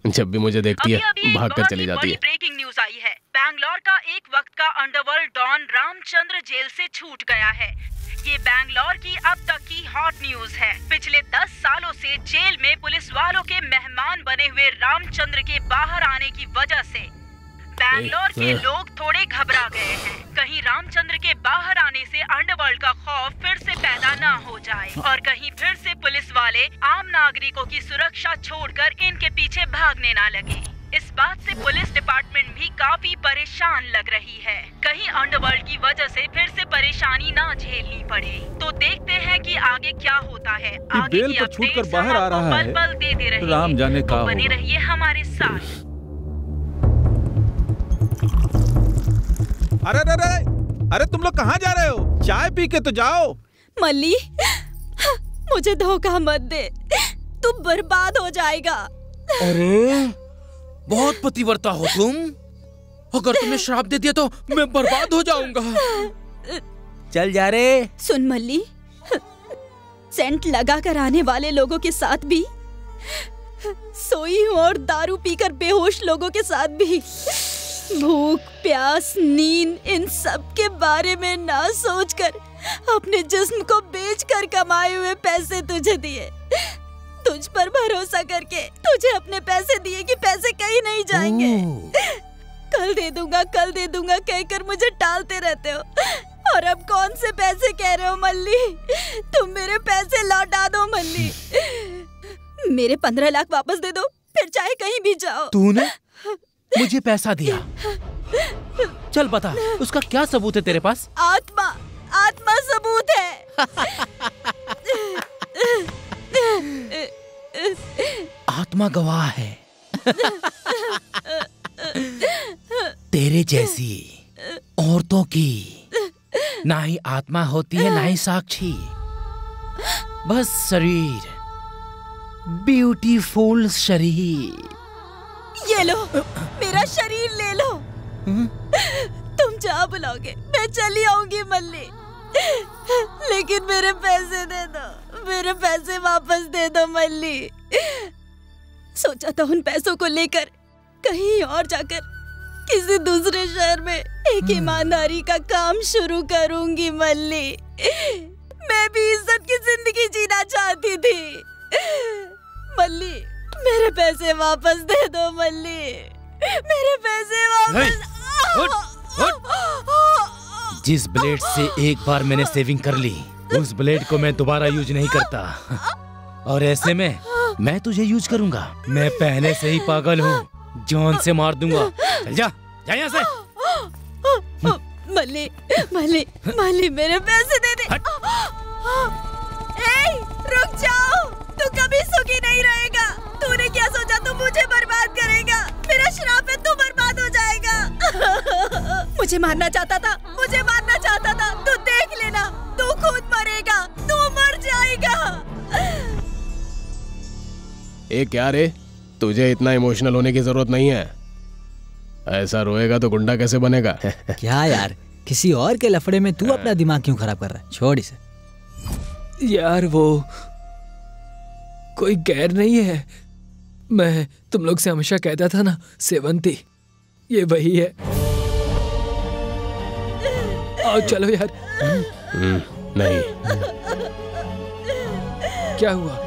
जब भी मुझे देखती है भाग कर चली जाती है। ब्रेकिंग न्यूज आई है। बैंगलोर का एक वक्त का अंडरवर्ल्ड डॉन रामचंद्र जेल से छूट गया है। ये बैंगलोर की अब तक की हॉट न्यूज है। पिछले 10 सालों से जेल में पुलिस वालों के मेहमान बने हुए रामचंद्र के बाहर आने की वजह से बैंगलोर के लोग थोड़े घबरा गए हैं। कहीं रामचंद्र के बाहर आने से अंडरवर्ल्ड का खौफ फिर से पैदा ना हो जाए और कहीं फिर से पुलिस वाले आम नागरिकों की सुरक्षा छोड़कर इनके पीछे भागने ना लगे। इस बात से पुलिस डिपार्टमेंट भी काफी परेशान लग रही है। कहीं अंडरवर्ल्ड की वजह से फिर से परेशानी ना झेलनी पड़े। तो देखते हैं कि आगे क्या होता है। आगे बेल की पर छूटकर अपडेट्स बाहर आ हम रहा आपको है। पल-पल देते रहेंगे। राम जाने तो का बने होगा। रहिए हमारे साथ। अरे अरे अरे अरे तुम लोग कहाँ जा रहे हो? चाय पी के तो जाओ। मल्ली, मुझे धोखा मत दे, तू बर्बाद हो जाएगा। अरे बहुत पतिव्रता हो तुम। अगर तुमने श्राप दे दिया तो मैं बर्बाद हो जाऊंगा। चल जा रे। सुन मल्ली, सेंट लगा कर आने वाले लोगों के साथ भी, सोई हूँ और दारू पीकर बेहोश लोगों के साथ भी, भूख प्यास नींद इन सब के बारे में ना सोचकर अपने जिस्म को बेचकर कमाए हुए पैसे तुझे दिए। तुझ पर भरोसा करके तुझे अपने पैसे दिए कि पैसे कहीं नहीं जाएंगे। कल दे दूंगा कहकर मुझे टालते रहते हो। और अब कौन से पैसे कह रहे हो मल्ली? तुम मेरे पैसे लौटा दो मल्ली। मेरे 15 लाख वापस दे दो, फिर चाहे कहीं भी जाओ। तूने मुझे पैसा दिया? चल बता, उसका क्या सबूत है तेरे पास? आत्मा सबूत है। आत्मा गवाह है। तेरे जैसी औरतों की ना ही आत्मा होती है ना ही साक्षी, बस शरीर, ब्यूटीफुल शरीर। ये लो, मेरा शरीर ले लो। तुम जहाँ बुलाओगे मैं चली आऊंगी मल्ली, लेकिन मेरे पैसे दे दो, मेरे पैसे वापस दे दो मल्ली। सोचा था उन पैसों को लेकर कहीं और जाकर किसी दूसरे शहर में एक ईमानदारी का काम शुरू करूंगी मल्ली। मैं भी इज्जत की जिंदगी जीना चाहती थी। मल्ली, मेरे पैसे वापस दे दो मल्ली, मेरे पैसे वापस। जिस ब्लेड से एक बार मैंने सेविंग कर ली, उस ब्लेड को मैं दोबारा यूज नहीं करता। और ऐसे में मैं तुझे यूज करूंगा। मैं पहले से ही पागल हूँ, जान से मार दूंगा। चल जा, जा यहाँ से। मल्ली, मल्ली, मल्ली, मेरे पैसे दे दे। ए, रुक जाओ, तू कभी सुखी नहीं रहेगा। तूने क्या सोचा तू मुझे बर्बाद करेगा? मेरा श्राप है, तू बर्बाद हो जाएगा। मुझे मारना चाहता था, मुझे मारना चाहता था। तू देख लेना, तू खुद मरेगा, तू मर जाएगा। ए क्या रे, तुझे इतना इमोशनल होने की जरूरत नहीं है। ऐसा रोएगा तो गुंडा कैसे बनेगा? क्या यार, किसी और के लफड़े में तू अपना दिमाग क्यों खराब कर रहा है? छोड़ इसे। यार वो कोई गैर नहीं है। मैं तुम लोग से हमेशा कहता था ना, सेवंती, ये वही है। आओ चलो यार। नहीं। क्या हुआ?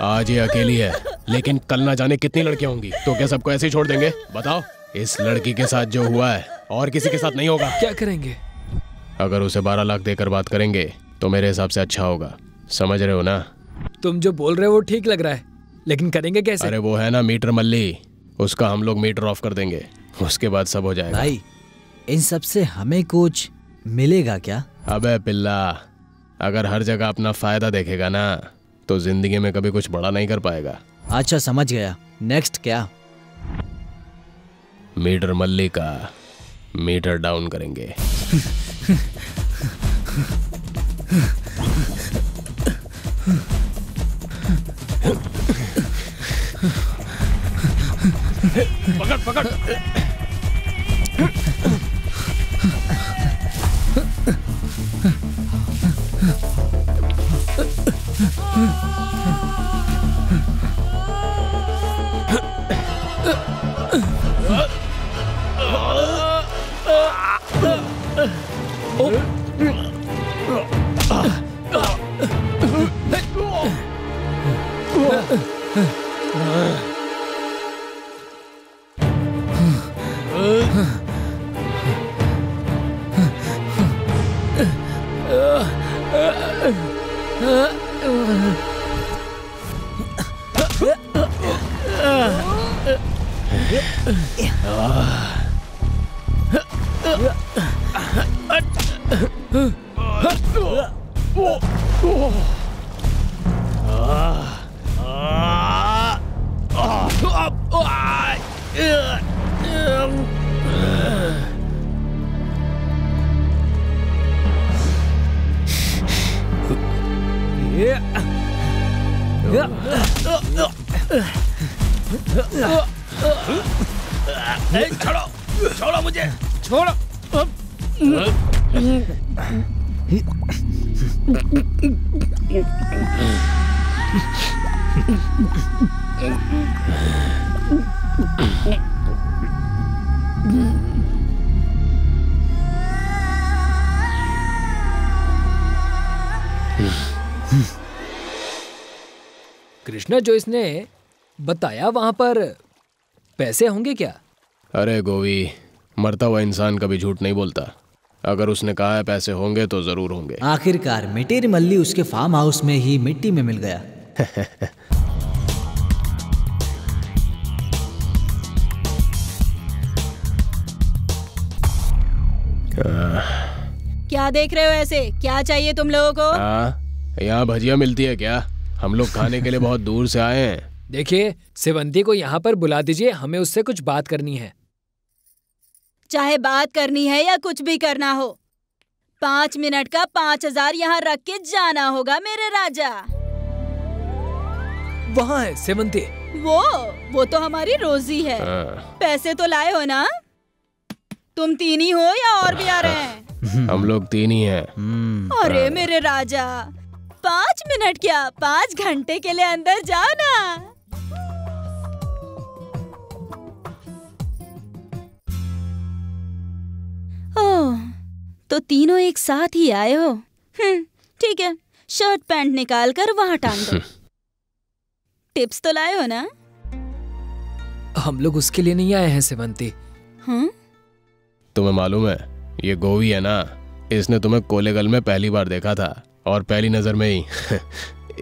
आज ये अकेली है, लेकिन कल ना जाने कितनी लड़कियां होंगी। तो क्या सबको ऐसे ही छोड़ देंगे? बताओ। इस लड़की के साथ जो हुआ है और किसी के साथ नहीं होगा। क्या करेंगे? अगर उसे 12 लाख देकर बात करेंगे तो मेरे हिसाब से अच्छा होगा। समझ रहे हो ना? तुम जो बोल रहे हो वो ठीक लग रहा है, लेकिन करेंगे कैसे? अरे वो है ना मीटर मल्ली, उसका हम लोग मीटर ऑफ कर देंगे, उसके बाद सब हो जाएगा। भाई, इन सब से हमें कुछ मिलेगा क्या? अबे पिल्ला, अगर हर जगह अपना फायदा देखेगा ना तो जिंदगी में कभी कुछ बड़ा नहीं कर पाएगा। अच्छा समझ गया। नेक्स्ट क्या? मीटर मल्ली का मीटर डाउन करेंगे। पकड़ पकड़। छोड़ो छोड़ो मुझे, छोड़ो। कृष्णा जोइस ने बताया वहां पर पैसे होंगे क्या? अरे गोवी, मरता हुआ इंसान कभी झूठ नहीं बोलता। अगर उसने कहा है पैसे होंगे तो जरूर होंगे। आखिरकार मिटेरी मल्ली उसके फार्म हाउस में ही मिट्टी में मिल गया। क्या देख रहे हो ऐसे? क्या चाहिए तुम लोगों को? यहाँ भजिया मिलती है क्या? हम लोग खाने के लिए बहुत दूर से आए हैं। देखिए, सेवंती को यहाँ पर बुला दीजिए, हमें उससे कुछ बात करनी है। चाहे बात करनी है या कुछ भी करना हो, 5 मिनट का 5000 यहाँ रख के जाना होगा मेरे राजा। वहाँ है सेवंती। वो तो हमारी रोजी है। पैसे तो लाए हो ना? तुम 3 ही हो या और भी आ रहे हैं? हम लोग 3 ही हैं। अरे मेरे राजा, 5 मिनट क्या, 5 घंटे के लिए अंदर जाओ ना। ओह, तो तीनों एक साथ ही आए हो। ठीक है, शर्ट पैंट निकाल कर वहां टांग दो। टिप्स तो लाए हो ना? हम लोग उसके लिए नहीं आए हैं सेवंती। तुम्हें मालूम है, ये गोवी है ना, इसने तुम्हें कोलेगल में पहली बार देखा था और पहली नजर में ही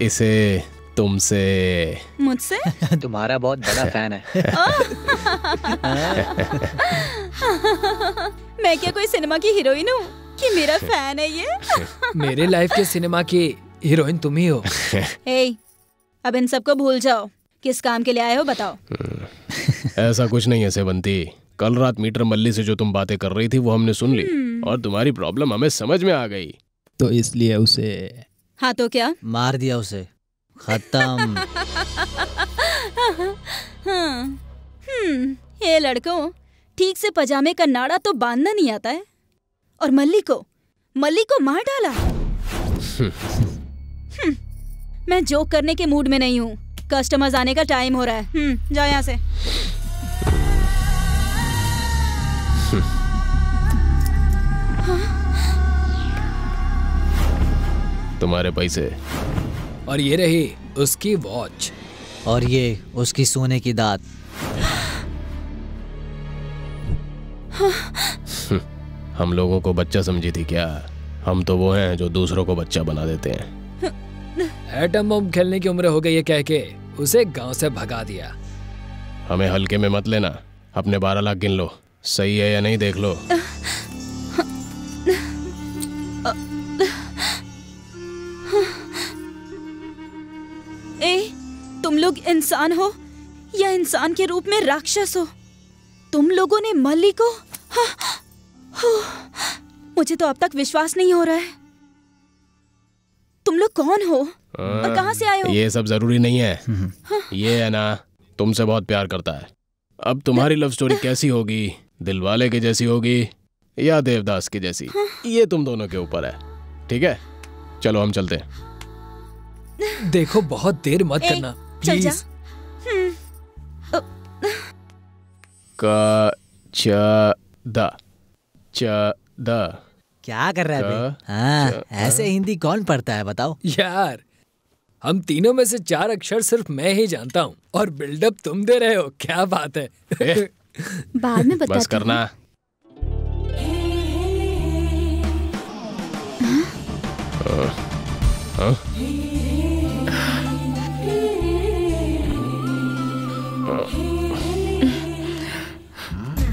इसे तुमसे, मुझसे तुम्हारा बहुत बड़ा फैन है। मैं क्या कोई सिनेमा की हीरोइन हूँ कि मेरा फैन है ये? मेरे लाइफ के सिनेमा की हीरोइन तुम ही हो। अब इन सबको भूल जाओ। किस काम के लिए आए हो बताओ। ऐसा कुछ नहीं है सेवंती। कल रात मीटर मल्ली से जो तुम बातें कर रही थी वो हमने सुन ली और तुम्हारी प्रॉब्लम हमें समझ में आ गई। तो इसलिए उसे, हाँ तो क्या, मार दिया उसे, खत्म। ये लड़कों, ठीक से पजामे का नाड़ा तो बांधना नहीं आता है और मल्ली को मार डाला। मैं जोक करने के मूड में नहीं हूँ। कस्टमर्स आने का टाइम हो रहा है। जाओ यहाँ से। तुम्हारे पैसे। और ये रही उसकी वॉच। और ये उसकी सोने की दात। हम लोगों को बच्चा समझी थी क्या? हम तो वो हैं जो दूसरों को बच्चा बना देते हैं। एटम बम खेलने की उम्र हो गई है कह के उसे गांव से भगा दिया। हमें हल्के में मत लेना। अपने 12 लाख गिन लो, सही है या नहीं देख लो। तुम लोग इंसान हो या इंसान के रूप में राक्षस हो? तुम लोगों ने मल्ली को, मुझे तो अब तक विश्वास नहीं हो रहा है। तुम लोग कौन हो और कहां से आए हो? ये सब जरूरी नहीं है। ये है ना, तुमसे बहुत प्यार करता है। अब तुम्हारी लव स्टोरी कैसी होगी, दिलवाले की जैसी होगी या देवदास की जैसी, ये तुम दोनों के ऊपर है। ठीक है, चलो हम चलते हैं। देखो बहुत देर मत करना प्लीज। क्या कर रहा है? हाँ, ऐसे हिंदी कौन पढ़ता है बताओ? यार हम तीनों में से 4 अक्षर सिर्फ मैं ही जानता हूँ और बिल्डअप तुम दे रहे हो। क्या बात है? बाद में बताती बस करना।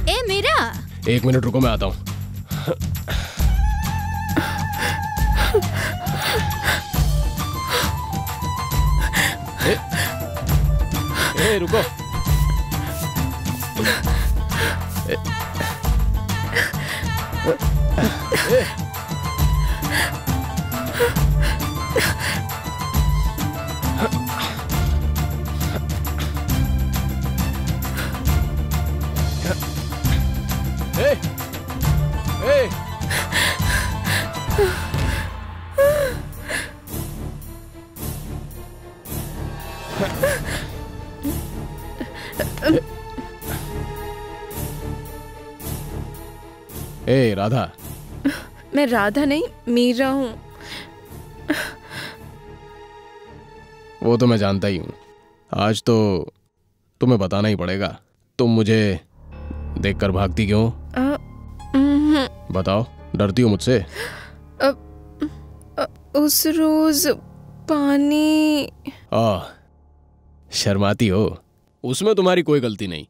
ए मीरा, 1 मिनट रुको, मैं आता हूँ। ए, रुको। ए राधा। मैं राधा नहीं, मीरा हूँ। वो तो मैं जानता ही हूँ। आज तो तुम्हें बताना ही पड़ेगा। तुम मुझे देखकर भागती क्यों? बताओ, डरती हो मुझसे? उस रोज पानी। शर्माती हो? उसमें तुम्हारी कोई गलती नहीं।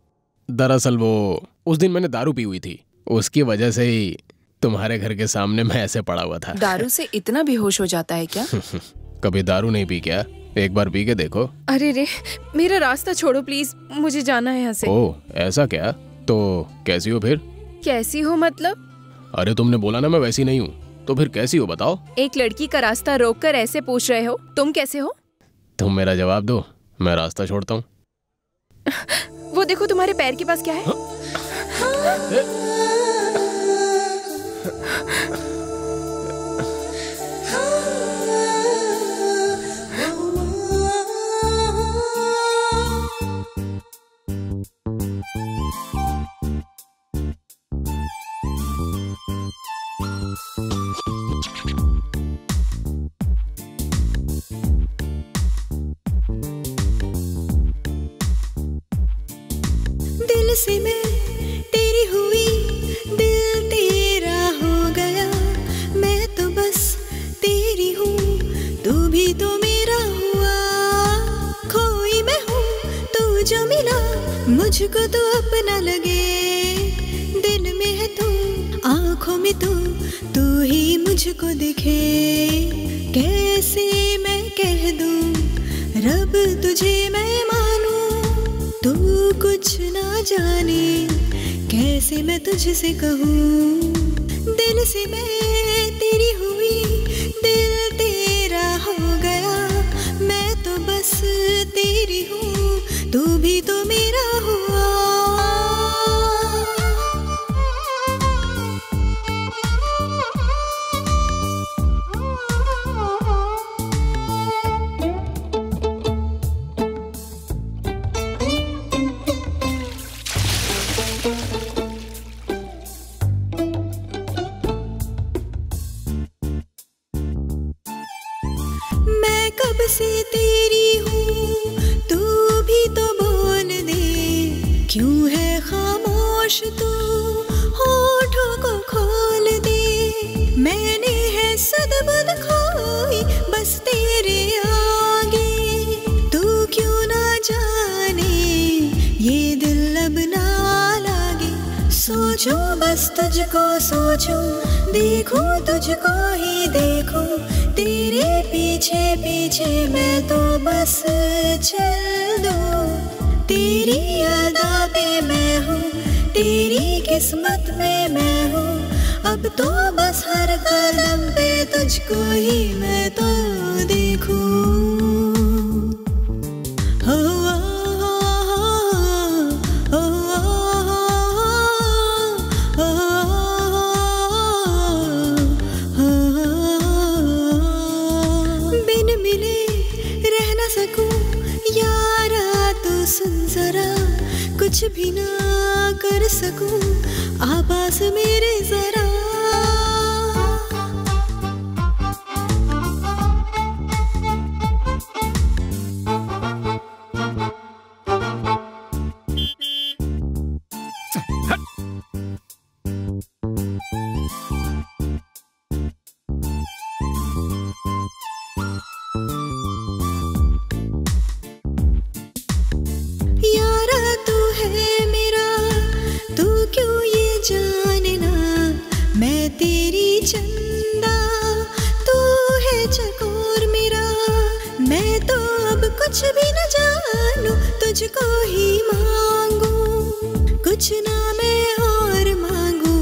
दरअसल वो उस दिन मैंने दारू पी हुई थी, उसकी वजह से ही तुम्हारे घर के सामने मैं ऐसे पड़ा हुआ था। दारू से इतना बेहोश हो जाता है क्या? कभी दारू नहीं पी क्या? एक बार पी के देखो। अरे रे, मेरा रास्ता छोड़ो प्लीज, मुझे जाना है यहाँ से। ओह, ऐसा क्या? तो कैसी हो फिर? कैसी हो मतलब? अरे तुमने बोला ना मैं वैसी नहीं हूँ, तो फिर कैसी हो बताओ? एक लड़की का रास्ता रोककर ऐसे पूछ रहे हो, तुम कैसे हो? तुम मेरा जवाब दो, मैं रास्ता छोड़ता हूँ। वो देखो तुम्हारे पैर के पास क्या है? दिल से मैं तेरी हुई, दिल तेरा हो गया। मैं तो बस तेरी हूँ, तू भी तो मेरा हुआ। खोई मैं हूँ, तू जो मिला मुझको तो अपना लगे। दिल में है तू, आँखों में तू ही मुझको दिखे। कैसे मैं कह दूँ रब तुझे मैं मानूं, तू कुछ ना जाने कैसे मैं तुझसे कहूँ। दिल से मैं तेरी हुई, दिल तेरा हो गया। मैं तो बस तेरी हूँ, तू भी तो मेरा हुआ। से तेरी हूँ, तू भी तो बोल दे। क्यों है खामोश तू, होठों को खोल दे। मैंने है सदबद खोई बस तेरे आगे। तू क्यों ना जाने ये दिल अब ना लागे। सोचूं बस तुझको सोचूं, देखूं तुझको ही देखूं। तेरे पीछे पीछे मैं तो बस चल दूं। तेरी अदा पे मैं हूँ, तेरी किस्मत में मैं हूँ। अब तो बस हर कदम पे तुझको ही मैं तो देखूं। कुछ भी ना कर सकूं, आवाज़ मेरे जरा। चंदा, तू है चकोर मेरा। मैं तो अब कुछ भी न जानू, तुझको ही मांगू। कुछ ना मैं और मांगू,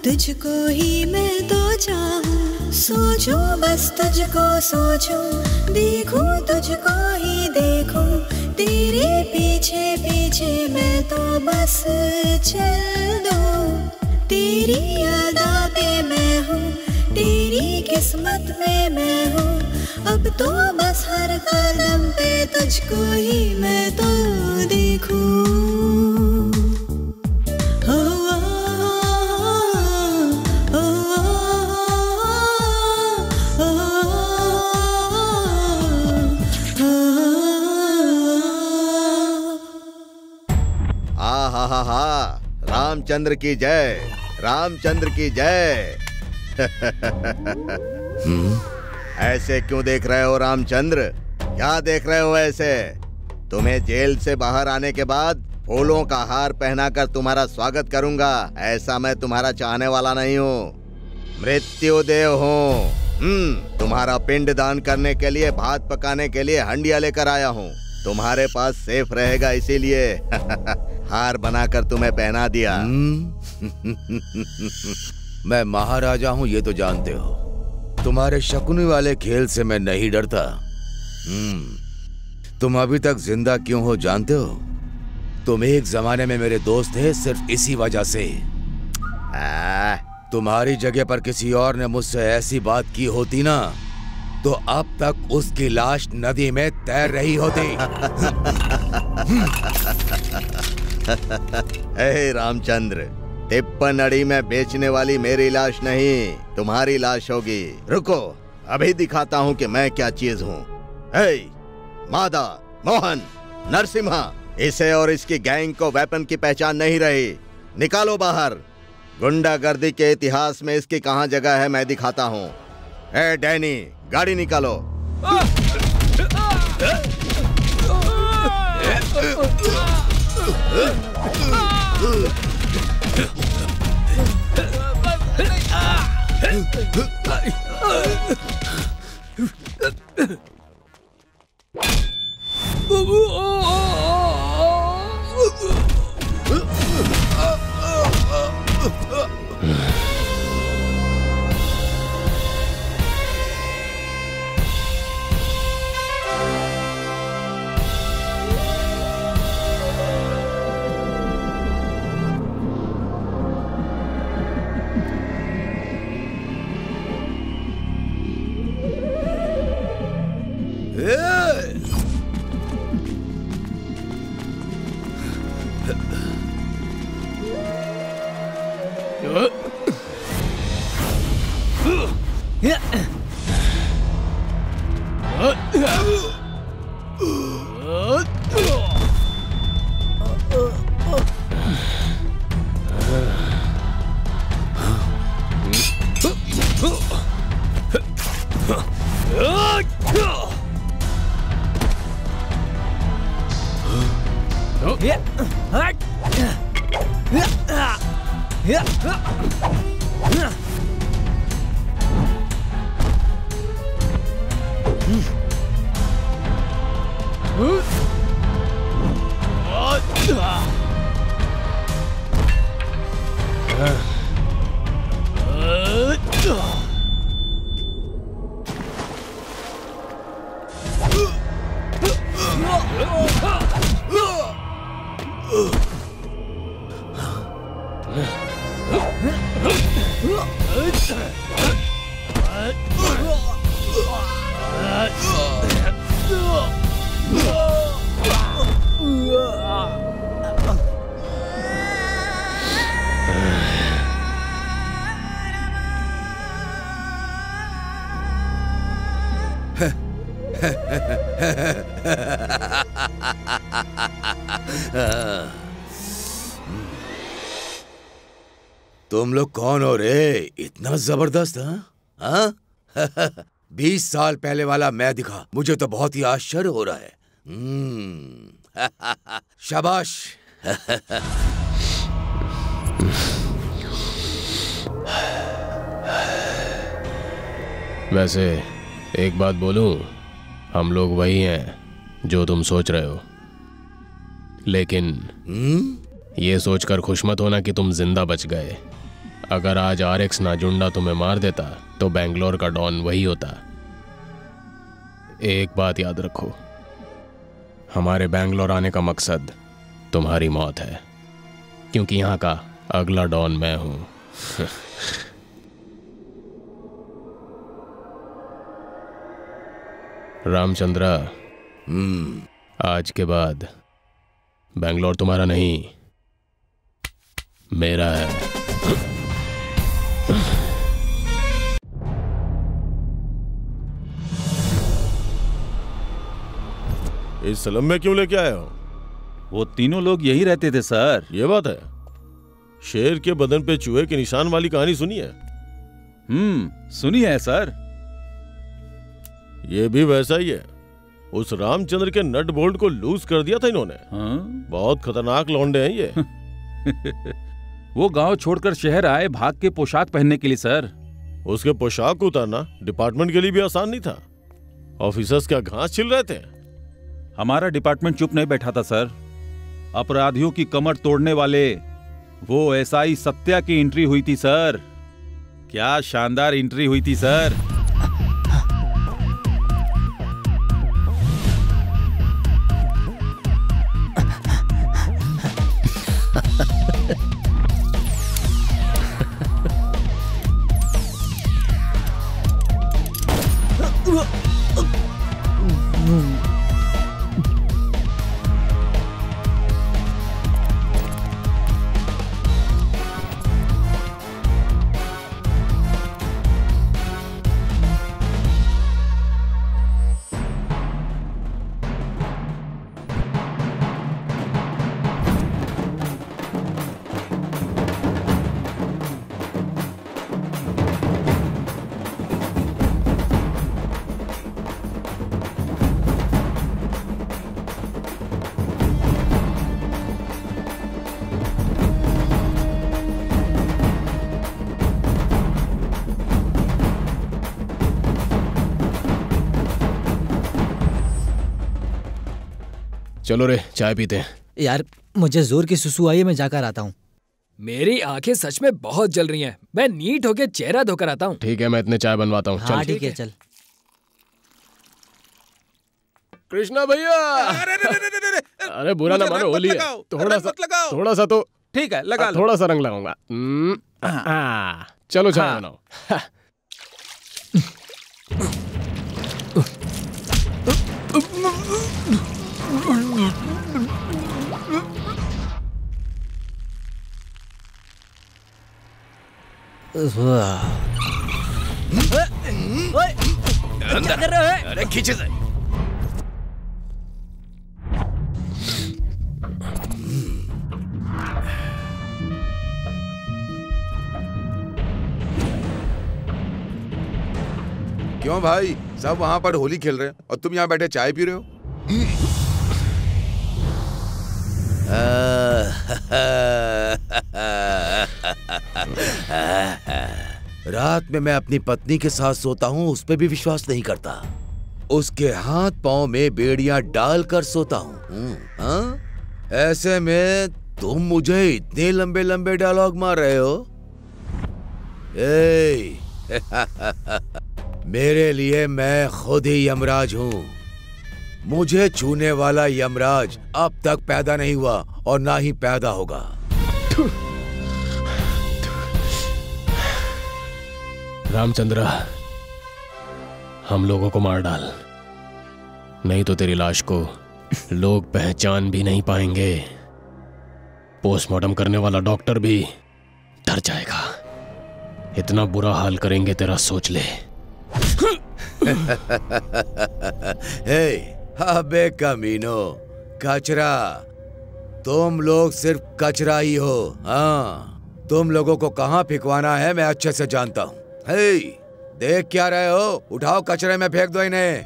तुझको ही मैं तो चाहूं। सोचूं बस तुझको सोचूं, देखूं तुझको ही देखूं। तेरे पीछे पीछे मैं तो बस चल दूं। तेरी अदा पे मैं हूँ, तेरी किस्मत में मैं हूँ। अब तो बस हर कदम पे तुझको ही मैं तो देखूं। हा रामचंद्र की जय, रामचंद्र की जय। ऐसे क्यों देख रहे हो रामचंद्र? क्या देख रहे हो ऐसे? तुम्हें जेल से बाहर आने के बाद फूलों का हार पहनाकर तुम्हारा स्वागत करूंगा, ऐसा मैं तुम्हारा चाहने वाला नहीं हूँ। मृत्युदेव हूँ। तुम्हारा पिंड दान करने के लिए, भात पकाने के लिए हंडिया लेकर आया हूँ। तुम्हारे पास सेफ रहेगा इसीलिए हार बनाकर तुम्हें पहना दिया। मैं महाराजा हूं ये तो जानते हो। तुम्हारे शकुनी वाले खेल से मैं नहीं डरता। तुम अभी तक जिंदा क्यों हो जानते हो? तुम एक जमाने में मेरे दोस्त थे, सिर्फ इसी वजह से। तुम्हारी जगह पर किसी और ने मुझसे ऐसी बात की होती ना, तो अब तक उसकी लाश नदी में तैर रही होती। हे रामचंद्र, तिप्पन अड़ी में बेचने वाली मेरी लाश नहीं, तुम्हारी लाश होगी। रुको, अभी दिखाता हूँ कि मैं क्या चीज हूँ। हे मादा, मोहन, नरसिम्हा, इसे और इसकी गैंग को वेपन की पहचान नहीं रही। निकालो बाहर। गुंडागर्दी के इतिहास में इसकी कहाँ जगह है मैं दिखाता हूँ। ए डैनी, गाड़ी निकालो। तुम लोग कौन हो रे? इतना जबरदस्त? हाँ? 20 साल पहले वाला मैं दिखा, मुझे तो बहुत ही आश्चर्य हो रहा है। शाबाश। वैसे एक बात बोलूं, हम लोग वही हैं जो तुम सोच रहे हो, लेकिन ये सोचकर खुश मत होना कि तुम जिंदा बच गए। अगर आज RX नाजुंडा तुम्हें मार देता तो बेंगलोर का डॉन वही होता। एक बात याद रखो, हमारे बेंगलोर आने का मकसद तुम्हारी मौत है, क्योंकि यहाँ का अगला डॉन मैं हूं। रामचंद्रा, आज के बाद बेंगलोर तुम्हारा नहीं, मेरा है। इस स्लम में क्यों लेके आए हो? वो तीनों लोग यही रहते थे सर। ये बात है। शेर के बदन पे चूहे के निशान वाली कहानी सुनी है? सुनी है सर। ये भी वैसा ही है। उस रामचंद्र के नट बोल्ट को लूज कर दिया था इन्होंने। बहुत खतरनाक लौंडे हैं ये। वो गांव छोड़कर शहर आए भाग के पोशाक पहनने के लिए सर। उसके पोशाक उतारना डिपार्टमेंट के लिए भी आसान नहीं था। ऑफिसर्स क्या घास छिल रहे थे? हमारा डिपार्टमेंट चुप नहीं बैठा था सर। अपराधियों की कमर तोड़ने वाले वो SI सत्या की एंट्री हुई थी सर। क्या शानदार एंट्री हुई थी सर। चलो रे चाय पीते हैं। यार मुझे जोर की सुसु आई है, मैं जाकर आता हूँ। मेरी आंखें सच में बहुत जल रही हैं। मैं नीट होके चेहरा धोकर आता हूँ। ठीक है, मैं इतने चाय बनवाता हूँ। हाँ ठीक है, चल। कृष्णा भैया, अरे बुरा ना मानो, होली है। थोड़ा सा तो ठीक है, लगा लो। थोड़ा सा रंग लगाऊंगा। चलो चाय बनाओ। क्या कर रहे हो? अरे खींचे से। क्यों भाई, सब वहां पर होली खेल रहे हैं और तुम यहाँ बैठे चाय पी रहे हो? रात में मैं अपनी पत्नी के साथ सोता हूँ, उस पे भी विश्वास नहीं करता। उसके हाथ पांव में बेड़ियां डालकर सोता हूँ। ऐसे में तुम मुझे इतने लंबे लंबे डायलॉग मार रहे हो? मेरे लिए मैं खुद ही यमराज हूँ। मुझे छूने वाला यमराज अब तक पैदा नहीं हुआ और ना ही पैदा होगा। रामचंद्रा, हम लोगों को मार डाल, नहीं तो तेरी लाश को लोग पहचान भी नहीं पाएंगे। पोस्टमार्टम करने वाला डॉक्टर भी डर जाएगा। इतना बुरा हाल करेंगे तेरा, सोच ले। अबे कमीनो, कचरा, तुम लोग सिर्फ कचरा ही हो। हाँ, तुम लोगों को कहाँ फेंकवाना है मैं अच्छे से जानता हूँ। देख क्या रहे हो? उठाओ, कचरे में फेंक दो इन्हें।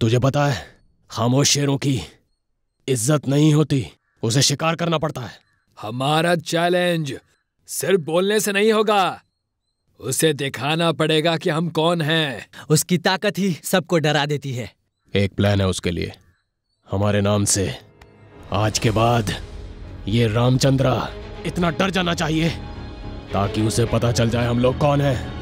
तुझे पता है खामोश शेरों की इज्जत नहीं होती, उसे शिकार करना पड़ता है। हमारा चैलेंज सिर्फ बोलने से नहीं होगा, उसे दिखाना पड़ेगा कि हम कौन हैं। उसकी ताकत ही सबको डरा देती है। एक प्लान है उसके लिए। हमारे नाम से आज के बाद ये रामचंद्र इतना डर जाना चाहिए ताकि उसे पता चल जाए हम लोग कौन हैं।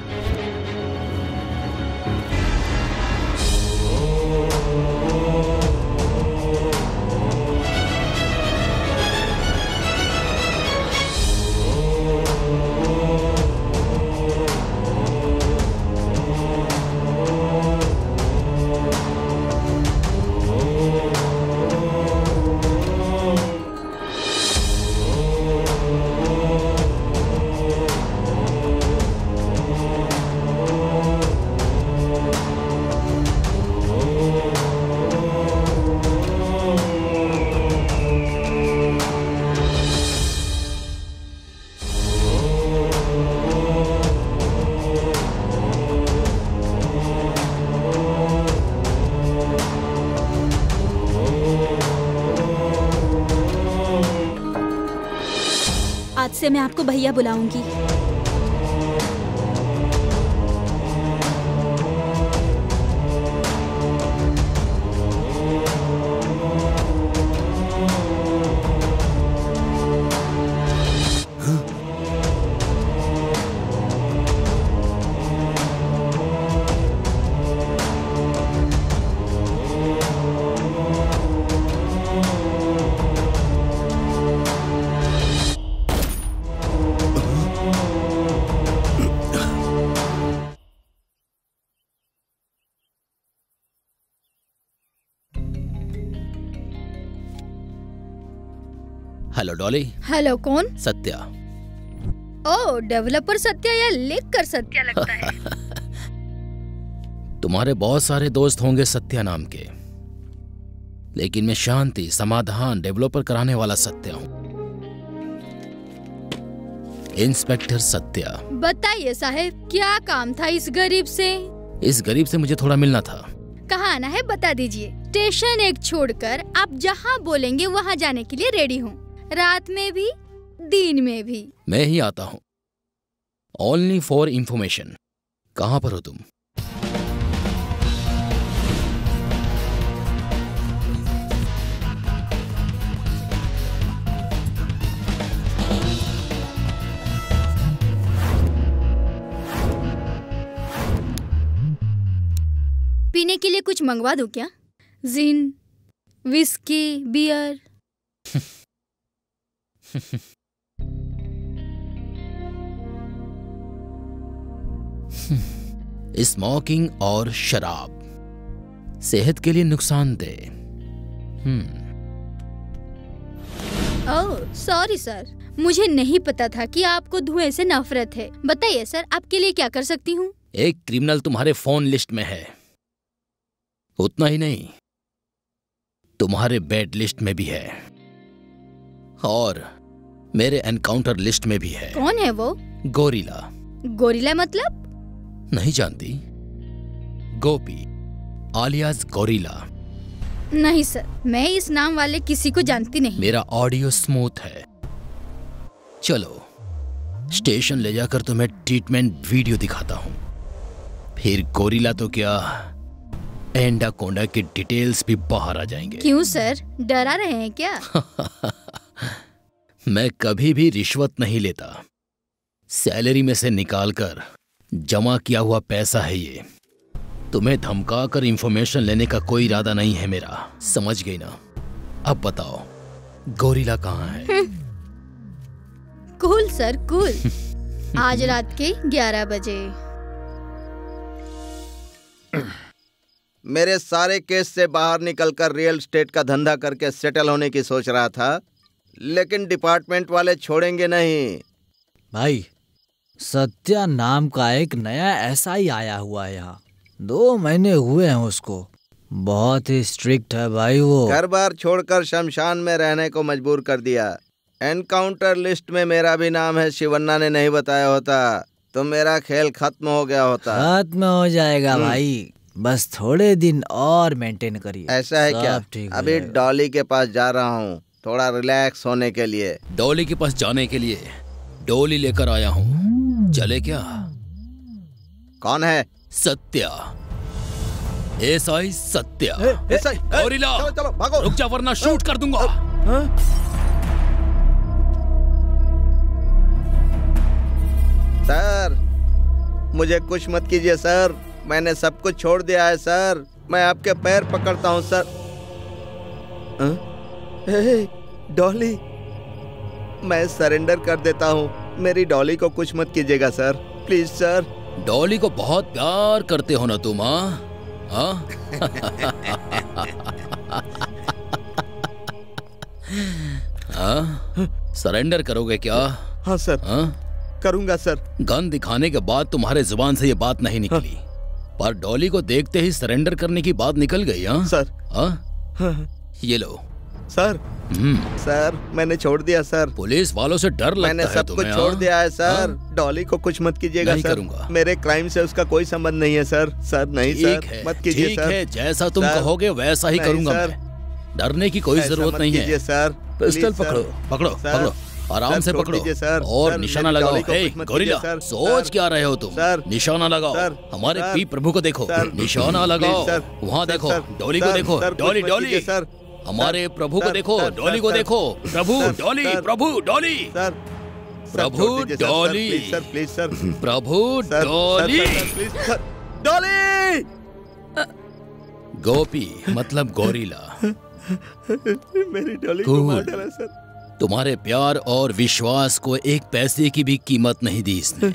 आज से मैं आपको भैया बुलाऊंगी। हेलो डॉली। हेलो, कौन? सत्या। ओह, डेवलपर सत्या या लिख कर सत्या लगता है। तुम्हारे बहुत सारे दोस्त होंगे सत्या नाम के, लेकिन मैं शांति, समाधान, डेवलपर कराने वाला सत्या हूँ। इंस्पेक्टर सत्या। बताइए साहब, क्या काम था इस गरीब से? इस गरीब से मुझे थोड़ा मिलना था। कहाँ आना है बता दीजिए। स्टेशन एक छोड़कर आप जहाँ बोलेंगे वहाँ जाने के लिए रेडी हूँ, रात में भी दिन में भी। मैं ही आता हूँ। Only for information. कहाँ पर हो तुम? पीने के लिए कुछ मंगवा दूं क्या? जिन, विस्की, बियर। स्मोकिंग और शराब सेहत के लिए नुकसानदेह। ओह सॉरी सर, मुझे नहीं पता था कि आपको धुएं से नफरत है। बताइए सर, आपके लिए क्या कर सकती हूँ? एक क्रिमिनल तुम्हारे फोन लिस्ट में है। उतना ही नहीं, तुम्हारे बेड लिस्ट में भी है और मेरे एनकाउंटर लिस्ट में भी है। कौन है वो? गोरिल्ला। गोरिल्ला मतलब? नहीं जानती? गोपी आलियास गोरिल्ला। नहीं सर, मैं इस नाम वाले किसी को जानती नहीं। मेरा ऑडियो स्मूथ है। चलो स्टेशन ले जाकर तुम्हें ट्रीटमेंट वीडियो दिखाता हूँ। फिर गोरिल्ला तो क्या, एंडाकोंडा की डिटेल्स भी बाहर आ जाएंगे। क्यों सर, डरा रहे हैं क्या? मैं कभी भी रिश्वत नहीं लेता। सैलरी में से निकालकर जमा किया हुआ पैसा है ये। तुम्हें धमका कर इंफॉर्मेशन लेने का कोई इरादा नहीं है मेरा, समझ गई ना? अब बताओ गोरिल्ला कहाँ है? Cool sir, cool. आज रात के 11 बजे। मेरे सारे केस से बाहर निकलकर रियल एस्टेट का धंधा करके सेटल होने की सोच रहा था, लेकिन डिपार्टमेंट वाले छोड़ेंगे नहीं। भाई, सत्या नाम का एक नया एसआई आया हुआ है यहाँ। 2 महीने हुए हैं उसको। बहुत ही स्ट्रिक्ट है भाई वो। घर बार छोड़कर शमशान में रहने को मजबूर कर दिया। एनकाउंटर लिस्ट में मेरा भी नाम है। शिवन्ना ने नहीं बताया होता तो मेरा खेल खत्म हो गया होता। खत्म हो जाएगा भाई। बस थोड़े दिन और मेंटेन करिए। ऐसा है क्या? ठीक हो अभी जाएगा। डॉली के पास जा रहा हूँ थोड़ा रिलैक्स होने के लिए। डॉली के पास जाने के लिए डॉली लेकर आया हूँ, चले क्या? कौन है? सत्या, एसआई सत्या। एसआई गौरीला, चलो चलो भागो, रुक जा वरना शूट कर दूंगा। सर मुझे कुछ मत कीजिए सर, मैंने सब कुछ छोड़ दिया है सर, मैं आपके पैर पकड़ता हूँ सर। डॉली, मैं सरेंडर कर देता हूँ, मेरी डॉली को कुछ मत कीजिएगा सर, प्लीज सर। डॉली को बहुत प्यार करते हो ना तुम? हाँ? सरेंडर करोगे क्या? हाँ सर। करूंगा सर। गन दिखाने के बाद तुम्हारे जुबान से ये बात नहीं निकली, पर डॉली को देखते ही सरेंडर करने की बात निकल गई। हाँ सर। ये लो सर। सर मैंने छोड़ दिया सर। पुलिस वालों से डर लगता मैंने है सब तुम्हें? कुछ छोड़ दिया है सर। डॉली को कुछ मत कीजिएगा नहीं सर, करूंगा। मेरे क्राइम से उसका कोई संबंध नहीं है सर। सर नहीं सर, मत कीजिए ठीक सर। है, जैसा तुम सर, कहोगे वैसा ही नहीं करूंगा सर। मैं। डरने की कोई ऐसा जरूरत मत नहीं कीजिए है। सर, पिस्टल प्लीज पकड़ो, सर। पकड़ो, सर, पकड़ो, आराम सर, से छोड़ पकड़ो दीजिए सर। और सर, निशाना मेरी लगाओ। डॉली को हे कुछ मत गोरिल्ला, कीजिए, सर। सोच सर, क्या रहे हो तुम? सर, निशाना लगाओ। सर, हमारे सर, पी प्रभु को देखो, सर, निशाना लगाओ। प्लीज, सर, वहाँ सर, देखो, सर, डॉली को सर, देखो, सर, कुछ डॉली मत डॉली। कीजिए, सर। हमारे प्रभु को सर, देखो, सर, डॉली को सर, देखो। Prabhu sir, Dolly, sir, Prabhu Dolly, sir, Prabhu छोड़ दीजिए, sir, Dolly, please sir, please sir, Prabhu sir, Dolly. Sir, sir, please sir, Dolly. Gopi मतलब गोरिल्ला। मेरी डॉली को मार डाला सर। तुम्हारे प्यार और विश्वास को एक पैसे की भी कीमत नहीं दी इसने।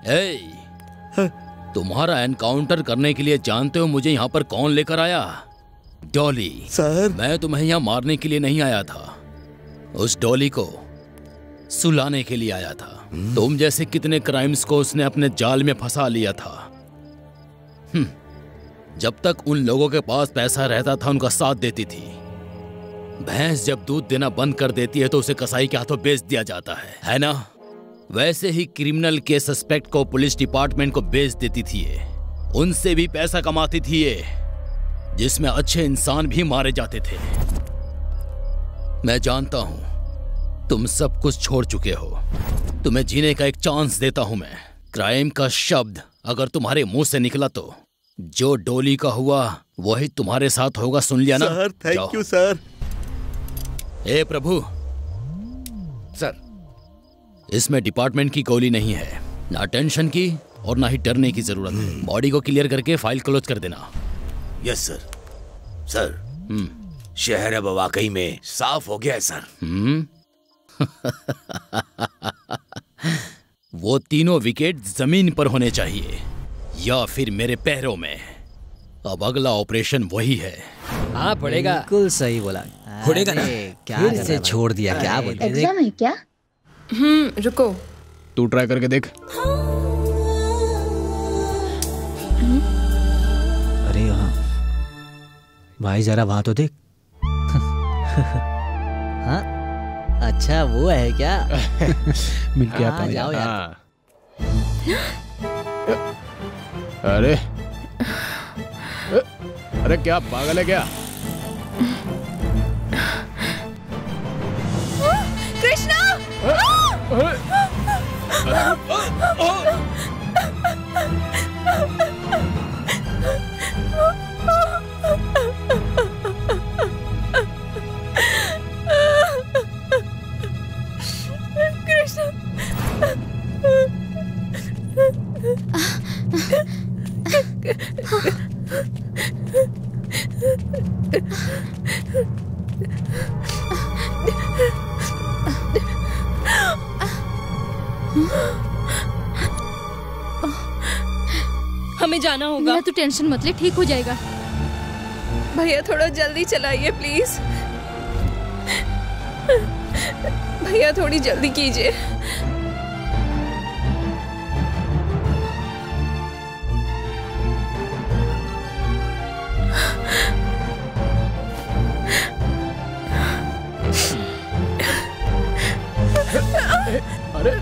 ए, तुम्हारा एनकाउंटर करने के लिए जानते हो मुझे यहाँ पर कौन लेकर आया? डॉली। सर मैं तुम्हें यहाँ मारने के लिए नहीं आया था, उस डॉली को सुलाने के लिए आया था। तुम जैसे कितने क्राइम्स को उसने अपने जाल में फंसा लिया था। जब तक उन लोगों के पास पैसा रहता था उनका साथ देती थी। भैंस जब दूध देना बंद कर देती है तो उसे कसाई के हाथों बेच दिया जाता है ना? वैसे ही क्रिमिनल के सस्पेक्ट को पुलिस डिपार्टमेंट को बेच देती थी ये। उनसे भी पैसा कमाती थी ये, जिसमें अच्छे इंसान भी मारे जाते थे। मैं जानता हूं तुम सब कुछ छोड़ चुके हो, तुम्हें जीने का एक चांस देता हूं मैं। क्राइम का शब्द अगर तुम्हारे मुंह से निकला तो जो डॉली का हुआ वही तुम्हारे साथ होगा, सुन लिया ना? Sir thank you sir. A Prabhu. Sir इसमें डिपार्टमेंट की गोली नहीं है, ना टेंशन की और ना ही डरने की जरूरत है। बॉडी को क्लियर करके फाइल क्लोज कर देना। Yes sir. सर शहर अब वाकई में साफ हो गया है सर। वो तीनों विकेट जमीन पर होने चाहिए या फिर मेरे पैरों में। अब अगला ऑपरेशन वही है। हाँ पड़ेगा। बिल्कुल सही बोला। पड़ेगा ना? क्या फिर से छोड़ दिया? क्या बोले? एग्जाम है क्या? रुको, तू ट्राई करके देख। अरे हाँ भाई जरा वहां तो देख। हाँ अच्छा वो है क्या? मिल के आता हाँ, जाओ यार। हाँ। अरे अरे क्या पागल है क्या? कृष्णा! हमें जाना होगा। मेरा तो टेंशन मत ले, ठीक हो जाएगा। भैया थोड़ा जल्दी चलाइए प्लीज। भैया थोड़ी जल्दी कीजिए। अरे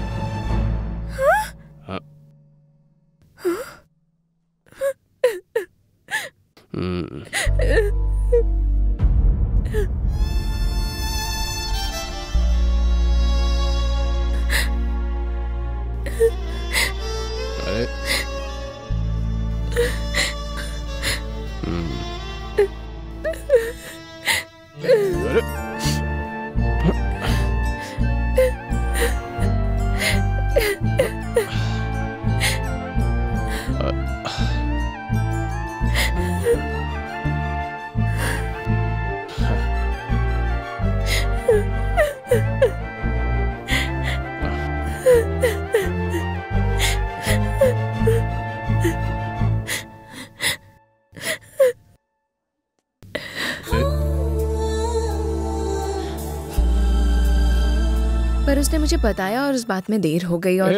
पर उसने मुझे बताया और उस बात में देर हो गई। और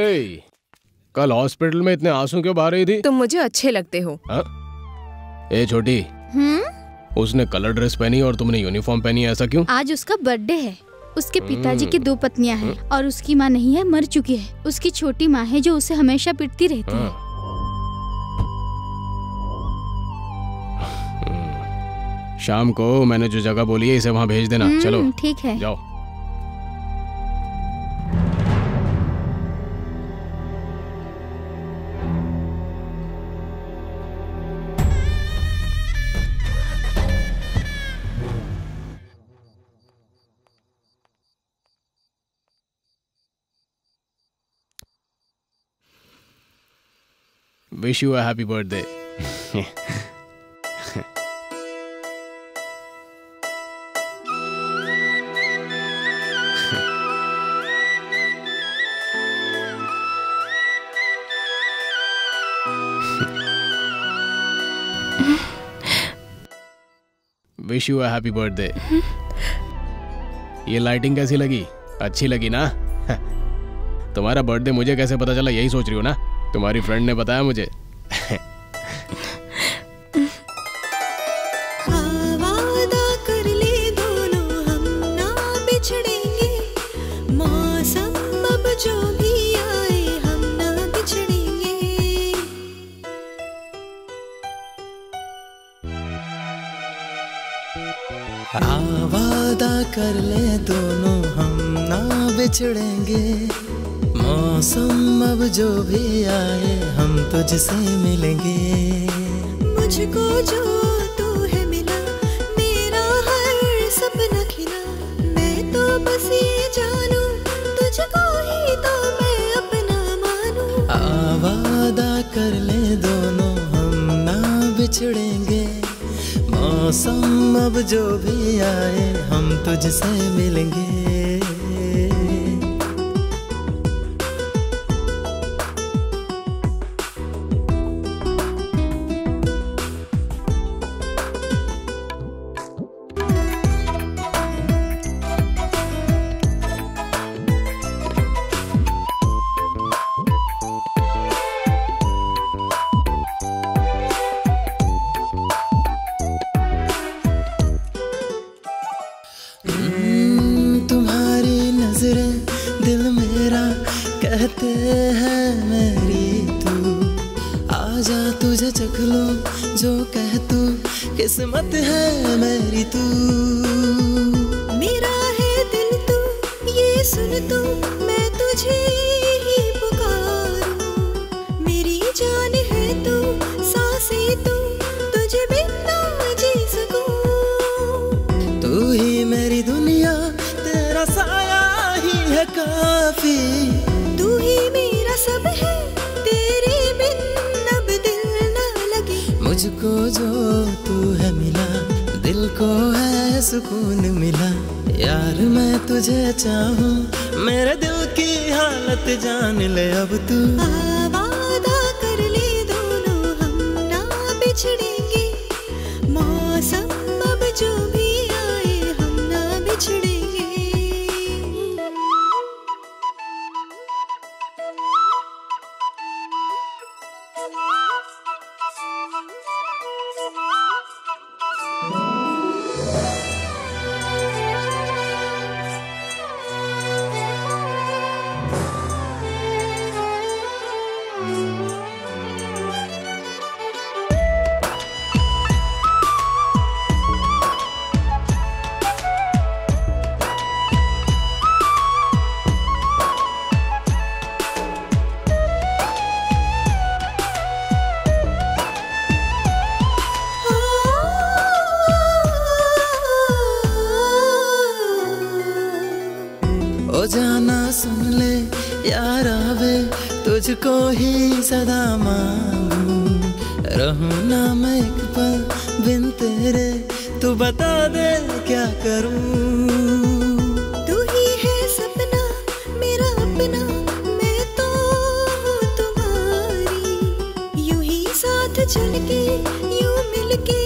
कल हॉस्पिटल में इतने आंसू क्यों बहा रही थी? तुम मुझे अच्छे लगते हो। ए छोटी, उसने कलर ड्रेस पहनी और तुमने यूनिफॉर्म पहनी है, ऐसा क्यों? आज उसका बर्थडे है। उसके पिताजी की 2 पत्नियां हैं और उसकी माँ नहीं है, मर चुकी है। उसकी छोटी माँ है जो उसे हमेशा पिटती रहती है। शाम को मैंने जो जगह बोली है इसे वहाँ भेज देना। चलो ठीक है, जाओ। Wish you a happy birthday. Wish you a happy birthday. ये लाइटिंग कैसी लगी? अच्छी लगी ना? तुम्हारा बर्थडे मुझे कैसे पता चला, यही सोच रही हो ना? तुम्हारी फ्रेंड ने बताया मुझे। वादा कर ले दोनों हम ना बिछड़ेंगे, मौसम अब जो भी आए हम ना बिछड़ेंगे। वादा कर ले दोनों हम ना बिछड़ेंगे, मौसम अब जो भी आए हम तुझसे मिलेंगे। मुझको जो तू है मिला, मेरा हर सपना खिला। मैं तो बस ये जानू, तुझको ही तो मैं अपना मानूं। वादा कर ले दोनों हम ना बिछड़ेंगे, मौसम अब जो भी आए हम तुझसे मिलेंगे। कहते हैं मेरी तू, आजा तुझे चख लो जो कह तू, किस्मत है मेरी तू। मेरा है दिल तू, ये सुन तू, मैं तुझे ही पुकारूं। मेरी जान है तू, सांसें तू, तुझे बिना जी सकूं। तू ही मेरी दुनिया, तेरा साया ही है काफी। तू ही मेरा सब है, तेरे बिन अब दिल ना लगे। मुझको जो तू है मिला, दिल को है सुकून मिला। यार मैं तुझे चाहूं, मेरे दिल की हालत जान ले अब तू। वादा कर ले दोनों हम ना बिछड़ेंगे, मौसम अब जो भी आए हम ना बिछड़ेंगे। जाना सुन ले यार आवे, तुझको ही सदा मांगूं। रहूं ना मैं एक पल बिन तेरे, तू बता दे क्या करूं। तू ही है सपना मेरा अपना, मैं तो हूँ तुम्हारी। यूं ही साथ चल के, यूं मिल के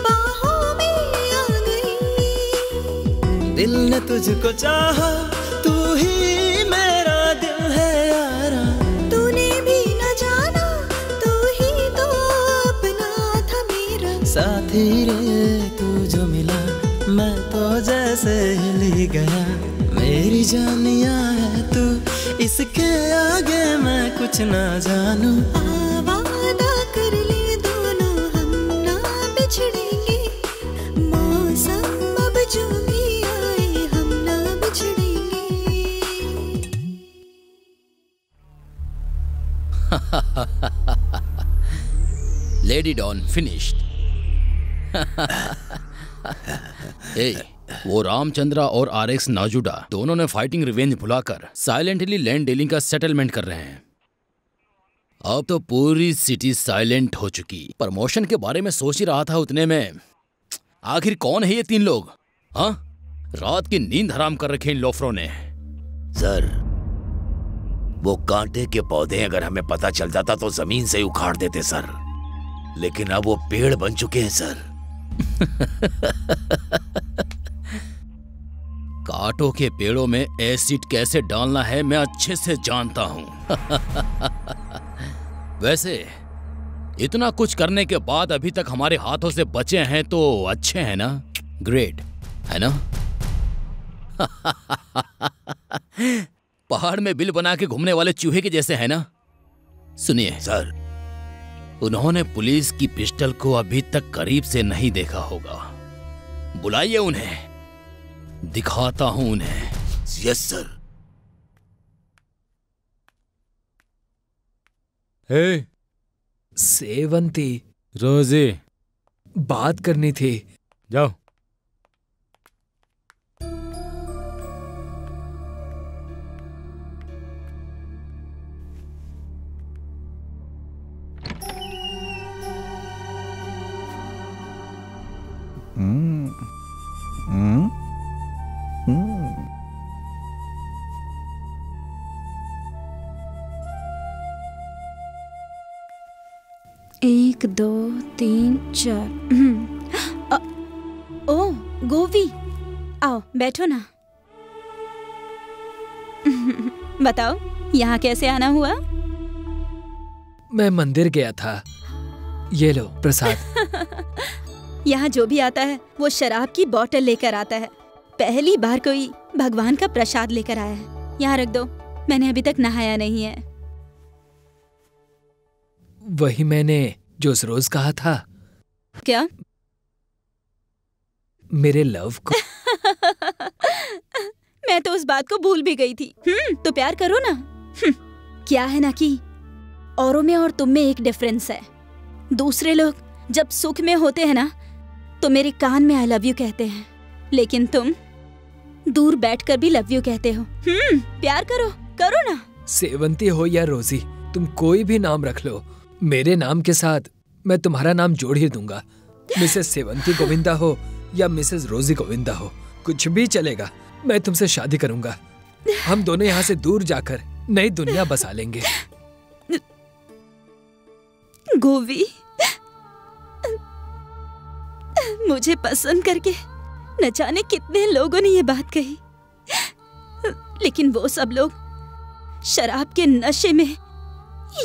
बाहों में आ गई। दिल ने तुझको चाहा, तू ही धीरे तू जो मिला मैं तो जैसे हिल गया। मेरी जानिया है तू, इसके आगे मैं कुछ ना जानू। वादा कर ले दोनों हम ना बिछड़ेंगे, मौसम अब जो भी आए हम ना बिछड़ेंगे। Lady don finished. वो रामचंद्रा और आरएक्स नाजुडा दोनों ने फाइटिंग रिवेंज भुलाकर साइलेंटली लैंड डीलिंग का सेटलमेंट कर रहे हैं। अब तो पूरी सिटी साइलेंट हो चुकी। प्रमोशन के बारे में सोच ही रहा था उतने में आखिर कौन है ये तीन लोग? हाँ, रात की नींद हराम कर रखे इन लोफरों ने। सर, वो कांटे के पौधे अगर हमें पता चल जाता तो जमीन से उखाड़ देते सर, लेकिन अब वो पेड़ बन चुके हैं सर। कांटों के पेड़ों में एसिड कैसे डालना है मैं अच्छे से जानता हूं। वैसे इतना कुछ करने के बाद अभी तक हमारे हाथों से बचे हैं तो अच्छे हैं ना? ग्रेट है ना? पहाड़ में बिल बना के घूमने वाले चूहे के जैसे है ना? सुनिए सर, उन्होंने पुलिस की पिस्टल को अभी तक करीब से नहीं देखा होगा। बुलाइए उन्हें, दिखाता हूं उन्हें। Yes sir. हे सेवंती, रोजी, बात करनी थी। जाओ। एक दो तीन चार। ओ गोवी, आओ बैठो ना। बताओ यहाँ कैसे आना हुआ? मैं मंदिर गया था। ये लो प्रसाद। यहाँ जो भी आता है वो शराब की बोतल लेकर आता है। पहली बार कोई भगवान का प्रसाद लेकर आया है। यहाँ रख दो, मैंने अभी तक नहाया नहीं है। वही मैंने जो उस रोज कहा था। क्या? मेरे लव को। मैं तो उस बात को भूल भी गई थी। तो प्यार करो ना। क्या है ना कि औरों में और तुम में एक डिफरेंस है। दूसरे लोग जब सुख में होते हैं ना तो मेरे कान में आई लव यू कहते हैं, लेकिन तुम दूर बैठकर भी लव यू कहते हो। प्यार करो, करो ना। सेवंती हो या रोजी, तुम कोई भी नाम रख लो, मेरे नाम के साथ मैं तुम्हारा नाम जोड़ ही दूंगा। मिसेस सेवंती गोविंदा हो या मिसेस रोजी गोविंदा हो, कुछ भी चलेगा। मैं तुमसे शादी करूंगा। हम दोनों यहाँ से दूर जाकर नई दुनिया बसा लेंगे। गोवी, मुझे पसंद करके न जाने कितने लोगों ने ये बात कही, लेकिन वो सब लोग शराब के नशे में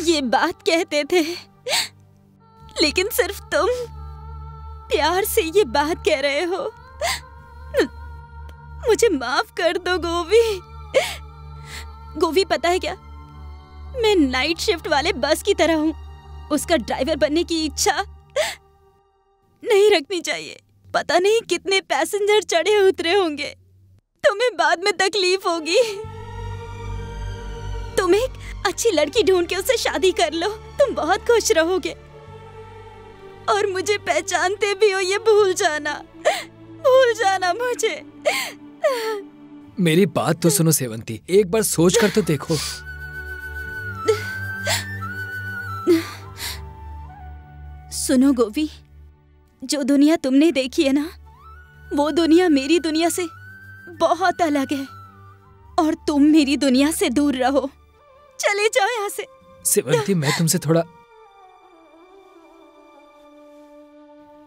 ये बात कहते थे, लेकिन सिर्फ तुम प्यार से ये बात कह रहे हो। मुझे माफ कर दो गोवी। गोवी, पता है क्या, मैं नाइट शिफ्ट वाले बस की तरह हूँ। उसका ड्राइवर बनने की इच्छा नहीं रखनी चाहिए। पता नहीं कितने पैसेंजर चढ़े उतरे होंगे। तुम्हें बाद में तकलीफ होगी। तुम एक अच्छी लड़की ढूंढ के उससे शादी कर लो, तुम बहुत खुश रहोगे। और मुझे पहचानते भी हो ये भूल जाना मुझे। मेरी बात तो सुनो सेवंती, एक बार सोच कर तो देखो। सुनो गोवी, जो दुनिया तुमने देखी है ना, वो दुनिया मेरी दुनिया से बहुत अलग है। और तुम मेरी दुनिया से दूर रहो। चले जाओ यहाँ से। सेवंती, मैं तुमसे थोड़ा।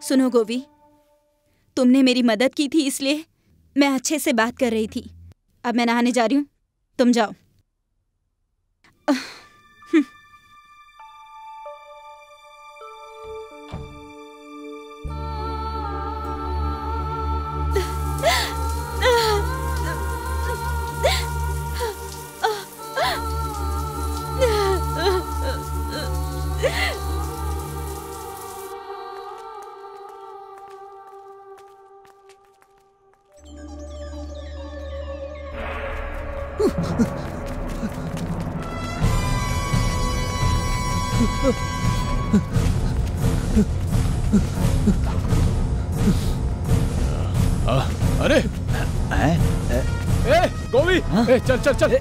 सुनो गोवी, तुमने मेरी मदद की थी इसलिए मैं अच्छे से बात कर रही थी। अब मैं नहाने जा रही हूँ, तुम जाओ। अरे ए गोवी, ए चल चल चल।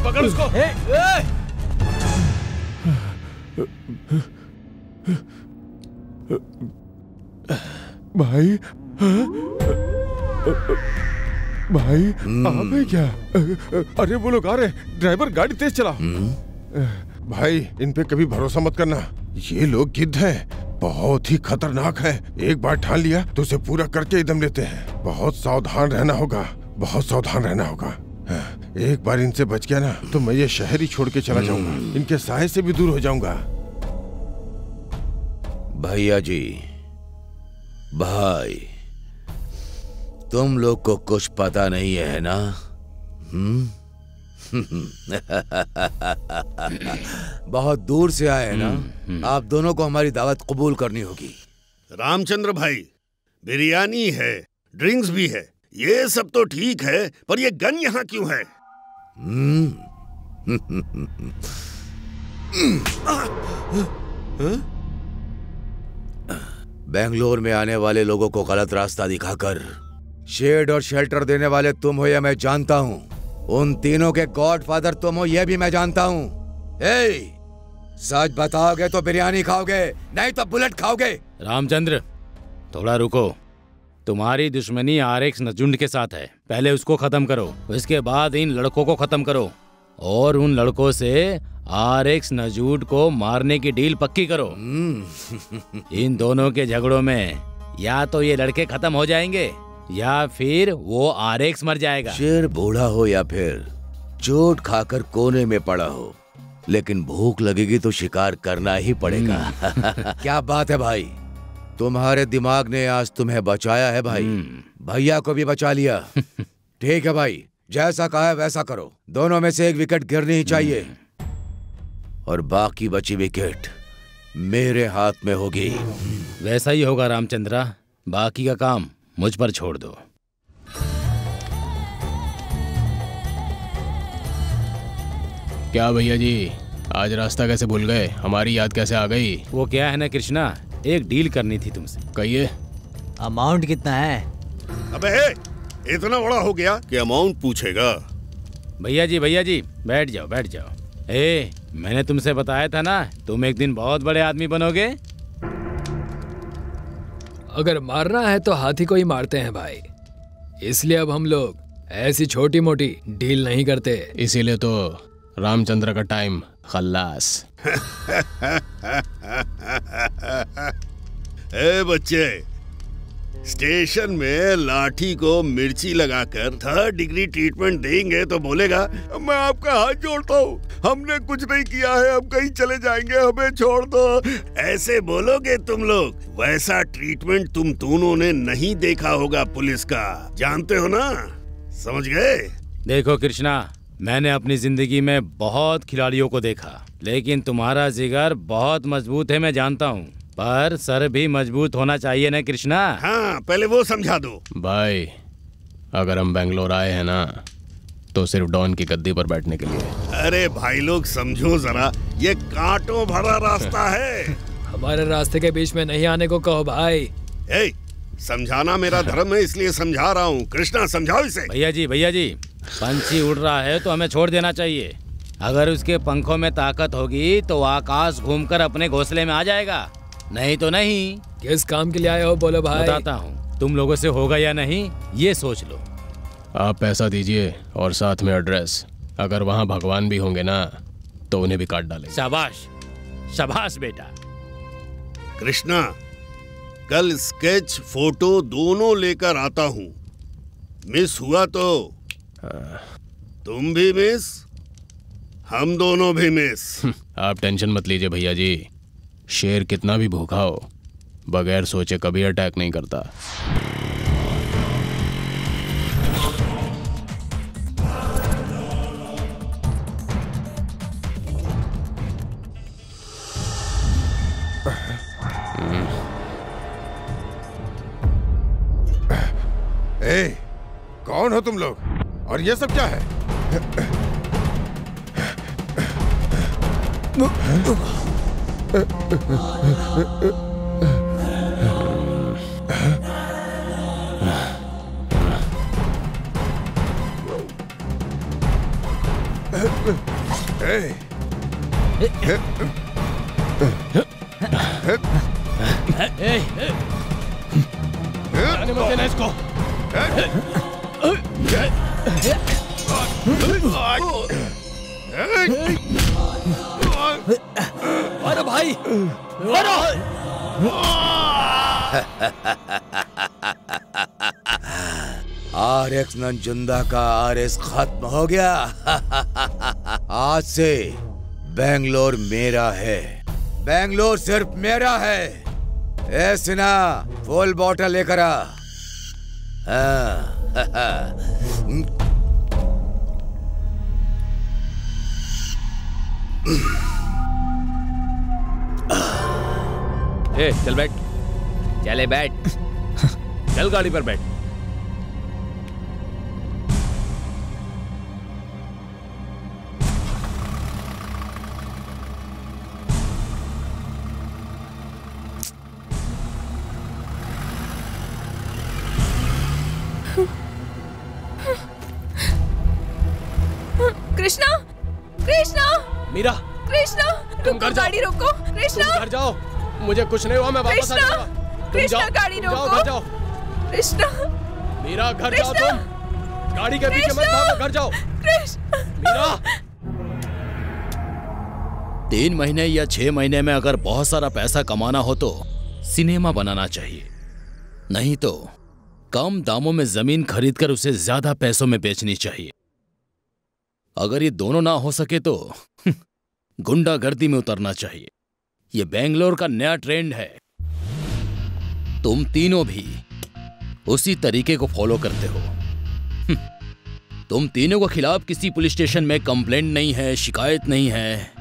पकड़ उसको। भाई भाई आप है क्या? अरे वो लोग आ रहे, ड्राइवर गाड़ी तेज चला। भाई इन पे कभी भरोसा मत करना, ये लोग गिद्ध हैं, बहुत ही खतरनाक हैं। एक बार ठान लिया तो उसे पूरा करके ही दम लेते हैं। बहुत सावधान रहना होगा, बहुत सावधान रहना होगा। एक बार इनसे बच गया ना तो मैं ये शहर ही छोड़ के चला जाऊंगा, इनके साए से भी दूर हो जाऊंगा। भैया जी, भाई तुम लोग को कुछ पता नहीं है ना? बहुत दूर से आए हैं ना, आप दोनों को हमारी दावत कबूल करनी होगी। रामचंद्र भाई, बिरयानी है, ड्रिंक्स भी है, ये सब तो ठीक है, पर ये गन यहाँ क्यों है? बेंगलोर में आने वाले लोगों को गलत रास्ता दिखाकर शेड और शेल्टर देने वाले तुम हो, यह मैं जानता हूँ। उन तीनों के गॉडफादर तुम हो, यह भी मैं जानता हूँ। सच बताओगे तो बिरयानी खाओगे, नहीं तो बुलेट खाओगे। रामचंद्र, थोड़ा रुको। तुम्हारी दुश्मनी RX नजुंड के साथ है, पहले उसको खत्म करो, उसके बाद इन लड़कों को खत्म करो, और उन लड़कों से RX नजूड को मारने की डील पक्की करो। इन दोनों के झगड़ों में या तो ये लड़के खत्म हो जाएंगे या फिर वो RX मर जाएगा। शेर बूढ़ा हो या फिर चोट खाकर कोने में पड़ा हो, लेकिन भूख लगेगी तो शिकार करना ही पड़ेगा। क्या बात है भाई, तुम्हारे दिमाग ने आज तुम्हें बचाया है भाई, भैया को भी बचा लिया। ठीक है भाई, जैसा कहा है वैसा करो। दोनों में से एक विकेट गिरनी ही चाहिए और बाकी बची विकेट मेरे हाथ में होगी। वैसा ही होगा रामचंद्रा, बाकी का काम मुझ पर छोड़ दो। क्या भैया जी, आज रास्ता कैसे भूल गए? हमारी याद कैसे आ गई? वो क्या है ना कृष्णा, एक डील करनी थी तुमसे। कहिए। अमाउंट कितना है? अबे इतना बड़ा हो गया कि अमाउंट पूछेगा? भैया जी बैठ जाओ बैठ जाओ। मैंने तुमसे बताया था ना, तुम एक दिन बहुत बड़े आदमी बनोगे। अगर मारना है तो हाथी को ही मारते हैं भाई, इसलिए अब हम लोग ऐसी छोटी मोटी डील नहीं करते। इसीलिए तो रामचंद्र का टाइम खल्लास। ए बच्चे, स्टेशन में लाठी को मिर्ची लगाकर 3rd डिग्री ट्रीटमेंट देंगे तो बोलेगा मैं आपका हाथ जोड़ता हूँ, हमने कुछ नहीं किया है, हम कहीं चले जाएंगे, हमें छोड़ दो। ऐसे बोलोगे तुम लोग। वैसा ट्रीटमेंट तुम दोनों ने नहीं देखा होगा पुलिस का, जानते हो ना? समझ गए? देखो कृष्णा, मैंने अपनी जिंदगी में बहुत खिलाड़ियों को देखा, लेकिन तुम्हारा जिगर बहुत मजबूत है, मैं जानता हूँ, पर सर भी मजबूत होना चाहिए ना कृष्णा। हाँ, पहले वो समझा दो। भाई, अगर हम बेंगलोर आए हैं ना तो सिर्फ डॉन की गद्दी पर बैठने के लिए। अरे भाई लोग समझो जरा, ये कांटों भरा रास्ता है। हमारे रास्ते के बीच में नहीं आने को कहो भाई। समझाना मेरा धर्म है, इसलिए समझा रहा हूँ। कृष्णा समझाओ इसे। भैया जी पंछी उड़ रहा है तो हमें छोड़ देना चाहिए। अगर उसके पंखों में ताकत होगी तो आकाश घूमकर अपने घोंसले में आ जाएगा, नहीं तो नहीं। किस काम के लिए आए हो बोलो भाई। बताता हूँ, तुम लोगों से होगा या नहीं ये सोच लो। आप पैसा दीजिए और साथ में एड्रेस। अगर वहाँ भगवान भी होंगे ना तो उन्हें भी काट डालेंगे। शाबाश शाबाश बेटा। कृष्णा, कल स्केच फोटो दोनों लेकर आता हूँ। मिस हुआ तो तुम भी मिस, हम दोनों भी मिस। आप टेंशन मत लीजिए भैया जी, शेर कितना भी भूखा हो बगैर सोचे कभी अटैक नहीं करता। कौन हो तुम लोग और ये सब क्या है? मत देना इसको। अरे भाई, अरे RX नंजुंदा का RS खत्म हो गया। आज से बेंगलोर मेरा है, बेंगलोर सिर्फ मेरा है। ए सिन्हा, फुल बॉटल लेकर आ। चल बैठ, चले बैठ, चल गाड़ी पर बैठ। कृष्णा, कृष्णा, मीरा, कृष्णा, रुको, गाड़ी रोको। कृष्णा, घर जाओ, मुझे कुछ नहीं हुआ, मैं वापस आ जाऊंगा। कृष्णा, गाड़ी रोको। घर जाओ। कृष्णा, मीरा, घर जाओ तुम। गाड़ी के पीछे मत भागो, घर जाओ। मीरा, 3 महीने या 6 महीने में अगर बहुत सारा पैसा कमाना हो तो सिनेमा बनाना चाहिए, नहीं तो कम दामों में जमीन खरीदकर उसे ज्यादा पैसों में बेचनी चाहिए। अगर ये दोनों ना हो सके तो गुंडागर्दी में उतरना चाहिए। ये बेंगलोर का नया ट्रेंड है। तुम तीनों भी उसी तरीके को फॉलो करते हो। तुम तीनों के खिलाफ किसी पुलिस स्टेशन में कंप्लेंट नहीं है, शिकायत नहीं है,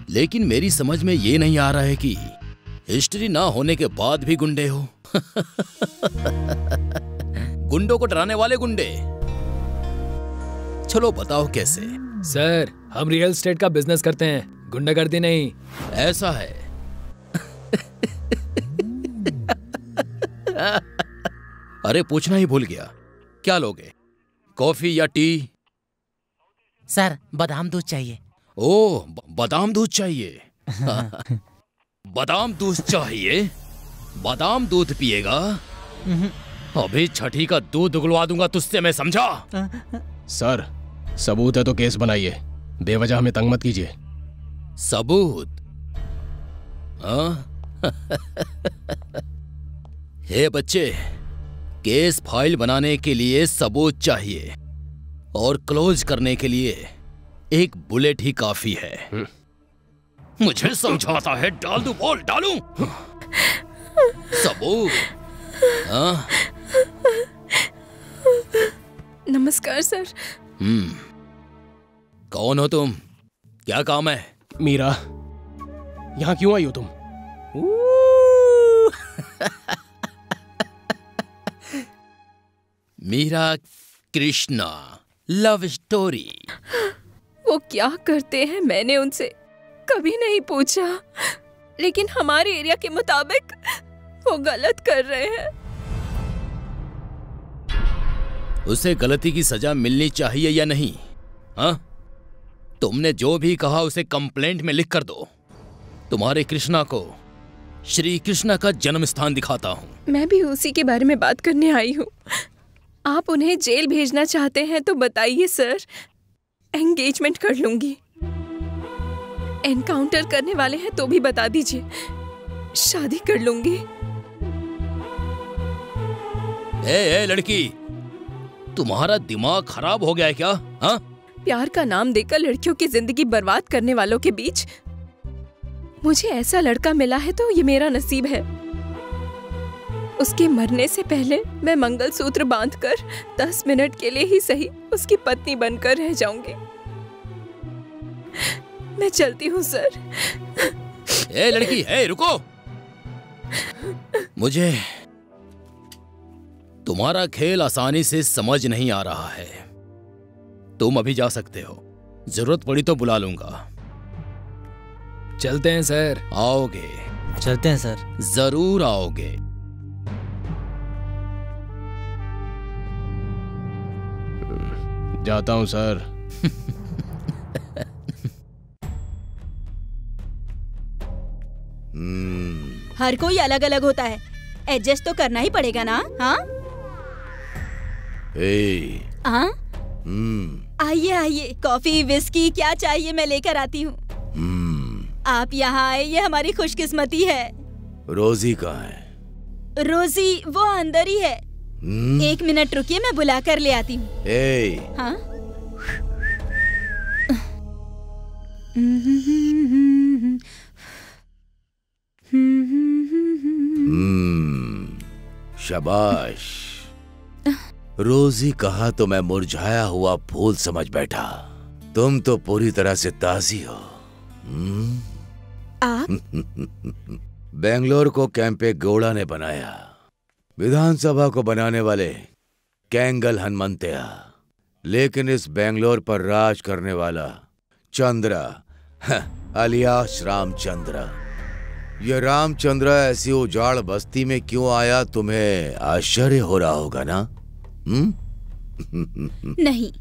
लेकिन मेरी समझ में ये नहीं आ रहा है कि हिस्ट्री ना होने के बाद भी गुंडे हो। गुंडों को डराने वाले गुंडे। चलो बताओ कैसे? सर, हम रियल एस्टेट का बिजनेस करते हैं, गुंडागर्दी नहीं। ऐसा है? अरे पूछना ही भूल गया, क्या लोगे, कॉफी या टी? सर, बादाम दूध चाहिए। ओह, बादाम दूध चाहिए। बादाम दूध चाहिए? बादाम दूध पिएगा? अभी छठी का दूध उगलवा दूंगा तुझसे, मैं समझा? सर, सबूत है तो केस बनाइए, बेवजह हमें तंग मत कीजिए। सबूत? हे बच्चे, केस फाइल बनाने के लिए सबूत चाहिए और क्लोज करने के लिए एक बुलेट ही काफी है। मुझे समझाता है, डाल दूं बोल, डालूं? सबूत? हाँ? नमस्कार सर। कौन हो तुम? क्या काम है? मीरा, यहाँ क्यों आई हो तुम? Meera Krishna, love story. वो क्या करते हैं मैंने उनसे कभी नहीं पूछा, लेकिन हमारे एरिया के मुताबिक वो गलत कर रहे हैं। उसे गलती की सजा मिलनी चाहिए या नहीं? हाँ? तुमने जो भी कहा उसे कंप्लेंट में लिख कर दो। तुम्हारे कृष्णा को श्री कृष्णा का जन्म स्थान दिखाता हूँ। मैं भी उसी के बारे में बात करने आई हूँ। आप उन्हें जेल भेजना चाहते हैं तो बताइए सर, एंगेजमेंट कर लूंगी। एनकाउंटर करने वाले हैं तो भी बता दीजिए, शादी कर लूंगी। ए लड़की, तुम्हारा दिमाग खराब हो गया है क्या? हाँ? प्यार का नाम देकर लड़कियों की जिंदगी बर्बाद करने वालों के बीच मुझे ऐसा लड़का मिला है तो ये मेरा नसीब है। उसके मरने से पहले मैं मंगलसूत्र बांधकर 10 मिनट के लिए ही सही उसकी पत्नी बनकर रह जाऊंगी। मैं चलती हूँ सर। ए लड़की, ए रुको। मुझे तुम्हारा खेल आसानी से समझ नहीं आ रहा है। तुम अभी जा सकते हो, जरूरत पड़ी तो बुला लूंगा। चलते हैं सर। आओगे? चलते हैं सर। जरूर आओगे। जाता हूं सर। हर कोई अलग अलग होता है, एडजस्ट तो करना ही पड़ेगा ना? हाँ? हाँ? आइए आइए, कॉफी विस्की क्या चाहिए मैं लेकर आती हूँ। आप यहाँ आए ये हमारी खुशकिस्मती है। रोजी कहाँ है? रोजी वो अंदर ही है। 1 मिनट रुकिए, मैं बुला कर ले आती हूँ। हाँ? शाबाश। रोजी कहा तो मैं मुरझाया हुआ फूल समझ बैठा। तुम तो पूरी तरह से ताजी हो। आप? बेंगलोर को कैंपे गौड़ा ने बनाया, विधानसभा को बनाने वाले कैंगल हनुमंतया, लेकिन इस बेंगलोर पर राज करने वाला चंद्रा अलियास रामचंद्र। ये रामचंद्र ऐसी उजाड़ बस्ती में क्यों आया, तुम्हें आश्चर्य हो रहा होगा ना? नहीं,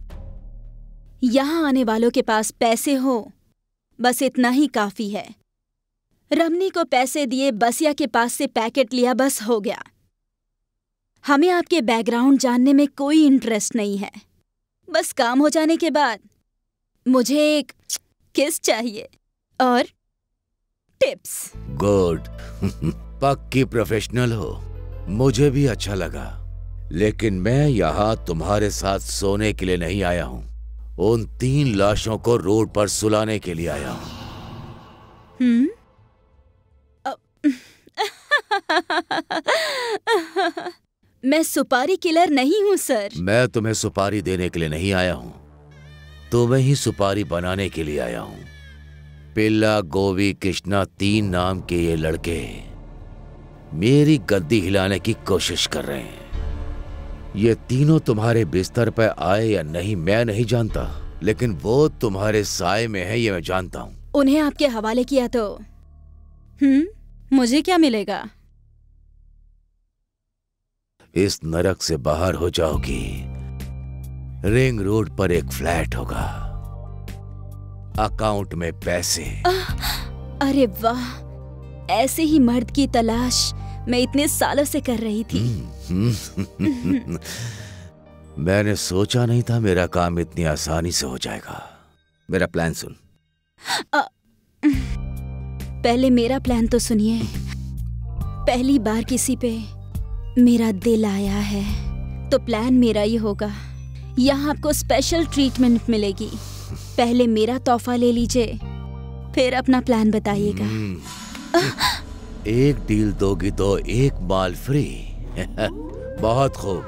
यहाँ आने वालों के पास पैसे हो बस इतना ही काफी है। रमनी को पैसे दिए, बसिया के पास से पैकेट लिया, बस हो गया। हमें आपके बैकग्राउंड जानने में कोई इंटरेस्ट नहीं है। बस काम हो जाने के बाद मुझे एक किस चाहिए और टिप्स। गुड। पक्की प्रोफेशनल हो, मुझे भी अच्छा लगा। लेकिन मैं यहाँ तुम्हारे साथ सोने के लिए नहीं आया हूँ, उन 3 लाशों को रोड पर सुलाने के लिए आया हूँ। मैं सुपारी किलर नहीं हूँ सर। मैं तुम्हें सुपारी देने के लिए नहीं आया हूँ, तुम्हें ही सुपारी बनाने के लिए आया हूँ। पिल्ला, गोवी, कृष्णा 3 नाम के ये लड़के मेरी गद्दी हिलाने की कोशिश कर रहे हैं। ये तीनों तुम्हारे बिस्तर पर आए या नहीं मैं नहीं जानता, लेकिन वो तुम्हारे साए में है ये मैं जानता हूँ। उन्हें आपके हवाले किया तो मुझे क्या मिलेगा? इस नरक से बाहर हो जाओगी। रिंग रोड पर एक फ्लैट होगा, अकाउंट में पैसे। अरे वाह, ऐसे ही मर्द की तलाश मैं इतने सालों से कर रही थी। मैंने सोचा नहीं था मेरा काम इतनी आसानी से हो जाएगा। मेरा प्लान सुन। पहले मेरा प्लान तो सुनिए। पहली बार किसी पे मेरा दिल आया है तो प्लान मेरा ही होगा। यहाँ आपको स्पेशल ट्रीटमेंट मिलेगी। पहले मेरा तोहफा ले लीजिए, फिर अपना प्लान बताइएगा। एक डील दोगी तो एक माल फ्री। बहुत खूब,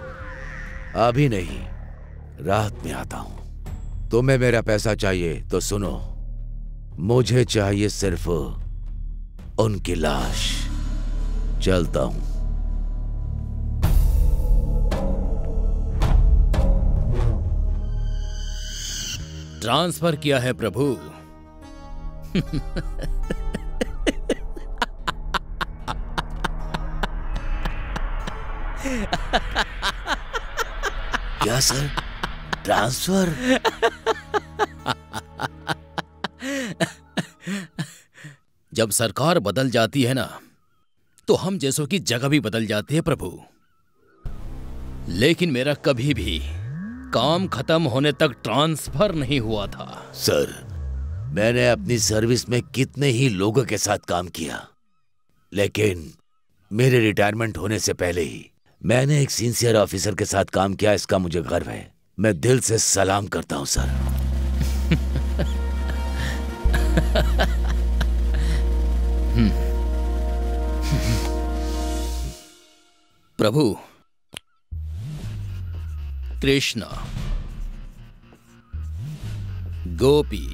अभी नहीं, रात में आता हूं। तुम्हें मेरा पैसा चाहिए तो सुनो, मुझे चाहिए सिर्फ उनकी लाश। चलता हूं। ट्रांसफर किया है प्रभु। क्या सर, ट्रांसफर? जब सरकार बदल जाती है ना, तो हम जैसों की जगह भी बदल जाती है प्रभु। लेकिन मेरा कभी भी काम खत्म होने तक ट्रांसफर नहीं हुआ था। सर, मैंने अपनी सर्विस में कितने ही लोगों के साथ काम किया, लेकिन मेरे रिटायरमेंट होने से पहले ही मैंने एक सिंसियर ऑफिसर के साथ काम किया। इसका मुझे गर्व है। मैं दिल से सलाम करता हूं सर। प्रभु, कृष्णा, गोपी,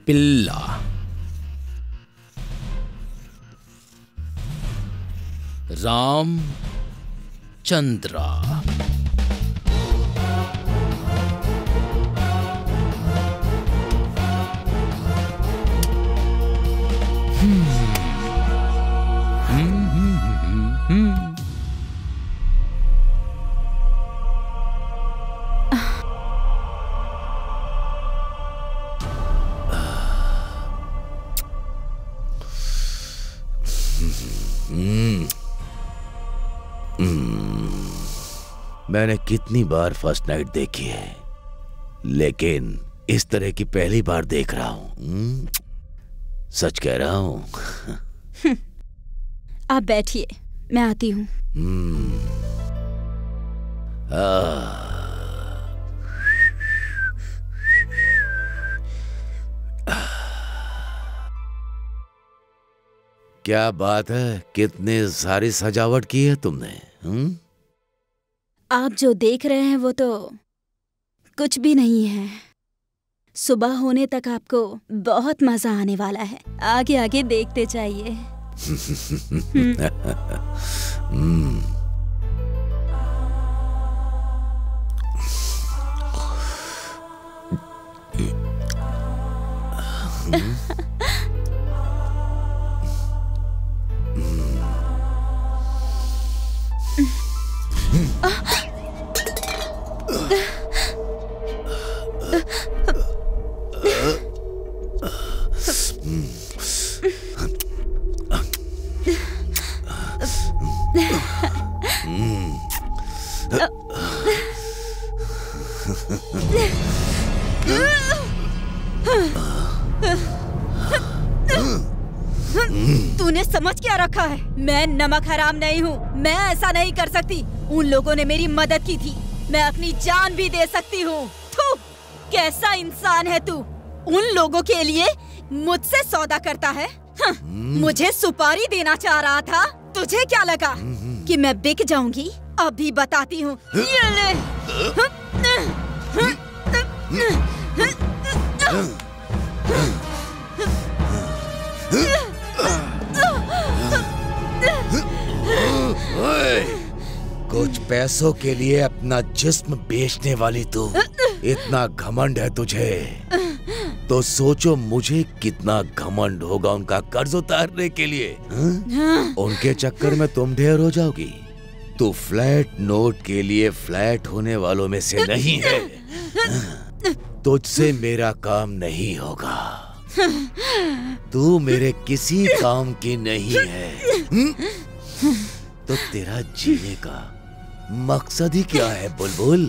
पिल्ला, राम चंद्रा, मैंने कितनी बार फर्स्ट नाइट देखी है, लेकिन इस तरह की पहली बार देख रहा हूं। सच कह रहा हूं। आप बैठिए, मैं आती हूं। क्या बात है, कितनी सारी सजावट की है तुमने। आप जो देख रहे हैं वो तो कुछ भी नहीं है। सुबह होने तक आपको बहुत मजा आने वाला है। आगे आगे देखते जाइए। तूने समझ क्या रखा है? मैं नमक हराम नहीं हूँ। मैं ऐसा नहीं कर सकती। उन लोगों ने मेरी मदद की थी। मैं अपनी जान भी दे सकती हूँ। थू, कैसा इंसान है तू? उन लोगों के लिए मुझसे सौदा करता है? मुझे सुपारी देना चाह रहा था। तुझे क्या लगा? कि मैं बिक जाऊंगी? अभी बताती हूँ। ये ले। कुछ पैसों के लिए अपना जिस्म बेचने वाली तू, इतना घमंड है तुझे तो सोचो मुझे कितना घमंड होगा उनका कर्ज उतारने के लिए। उनके चक्कर में तुम ढेर हो जाओगी। तू फ्लैट नोट के लिए फ्लैट होने वालों में से नहीं है। तुझसे मेरा काम नहीं होगा। तू मेरे किसी काम की नहीं है। तो तेरा जीने का मकसद ही क्या है बुलबुल?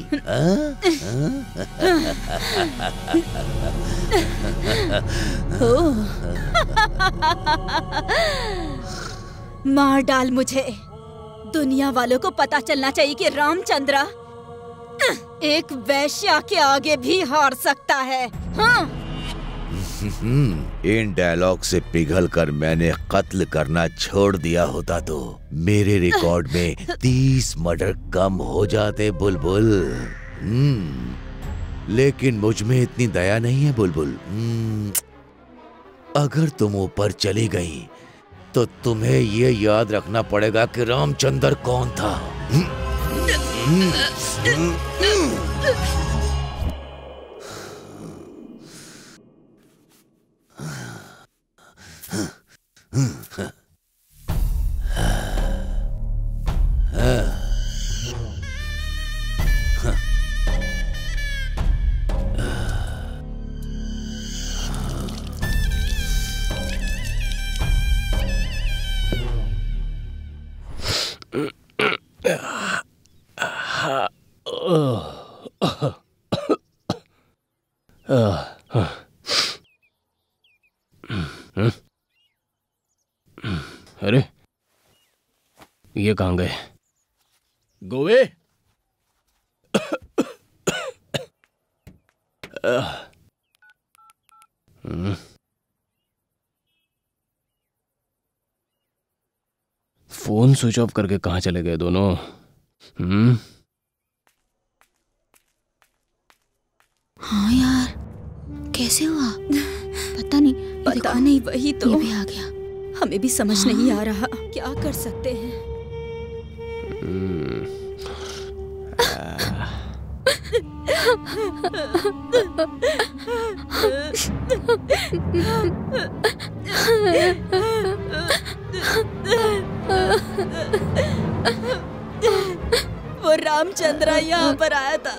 मार डाल मुझे। दुनिया वालों को पता चलना चाहिए कि रामचंद्र एक वैश्या के आगे भी हार सकता है। हाँ? इन डायलॉग से पिघलकर मैंने कत्ल करना छोड़ दिया होता तो मेरे रिकॉर्ड में 30 मर्डर कम हो जाते बुलबुल। लेकिन मुझ में इतनी दया नहीं है बुलबुल। अगर तुम ऊपर चली गई तो तुम्हें ये याद रखना पड़ेगा कि रामचंद्र कौन था। अरे ये कहाँ गए? गोवे? फोन स्विच ऑफ करके कहाँ चले गए दोनों? हाँ यार, कैसे हुआ? पता नहीं वही तो। ये भी आ गया। हमें भी समझ नहीं आ रहा क्या कर सकते हैं। वो रामचंद्र यहाँ पर आया था।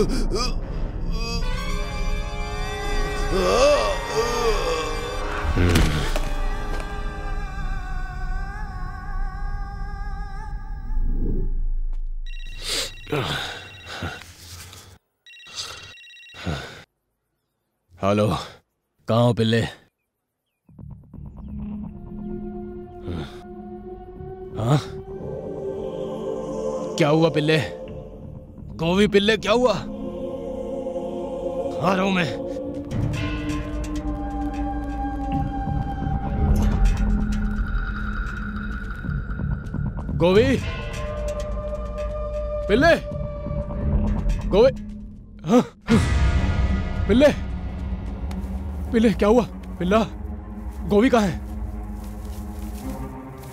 हेलो, कहाँ हो पिल्ले? हाँ, क्या हुआ पिल्ले? गोवी पिल्ले, क्या हुआ? आ रहा हूं मैं। गोवी पिल्ले, गोवी, हाँ, पिल्ले, पिल्ले क्या हुआ? पिल्ला, गोवी कहाँ है?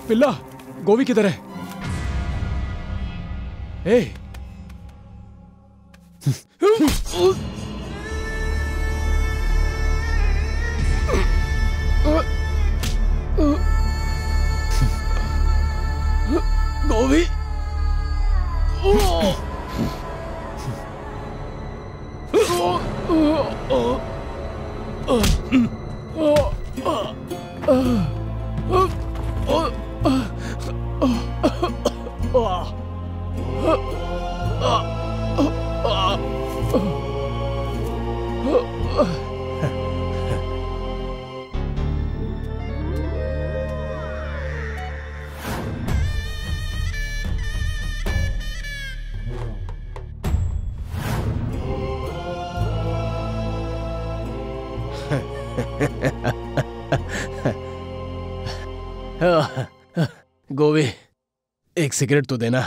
पिल्ला, गोवी किधर है? ए, गोवी, गोवी, एक सिगरेट तो देना।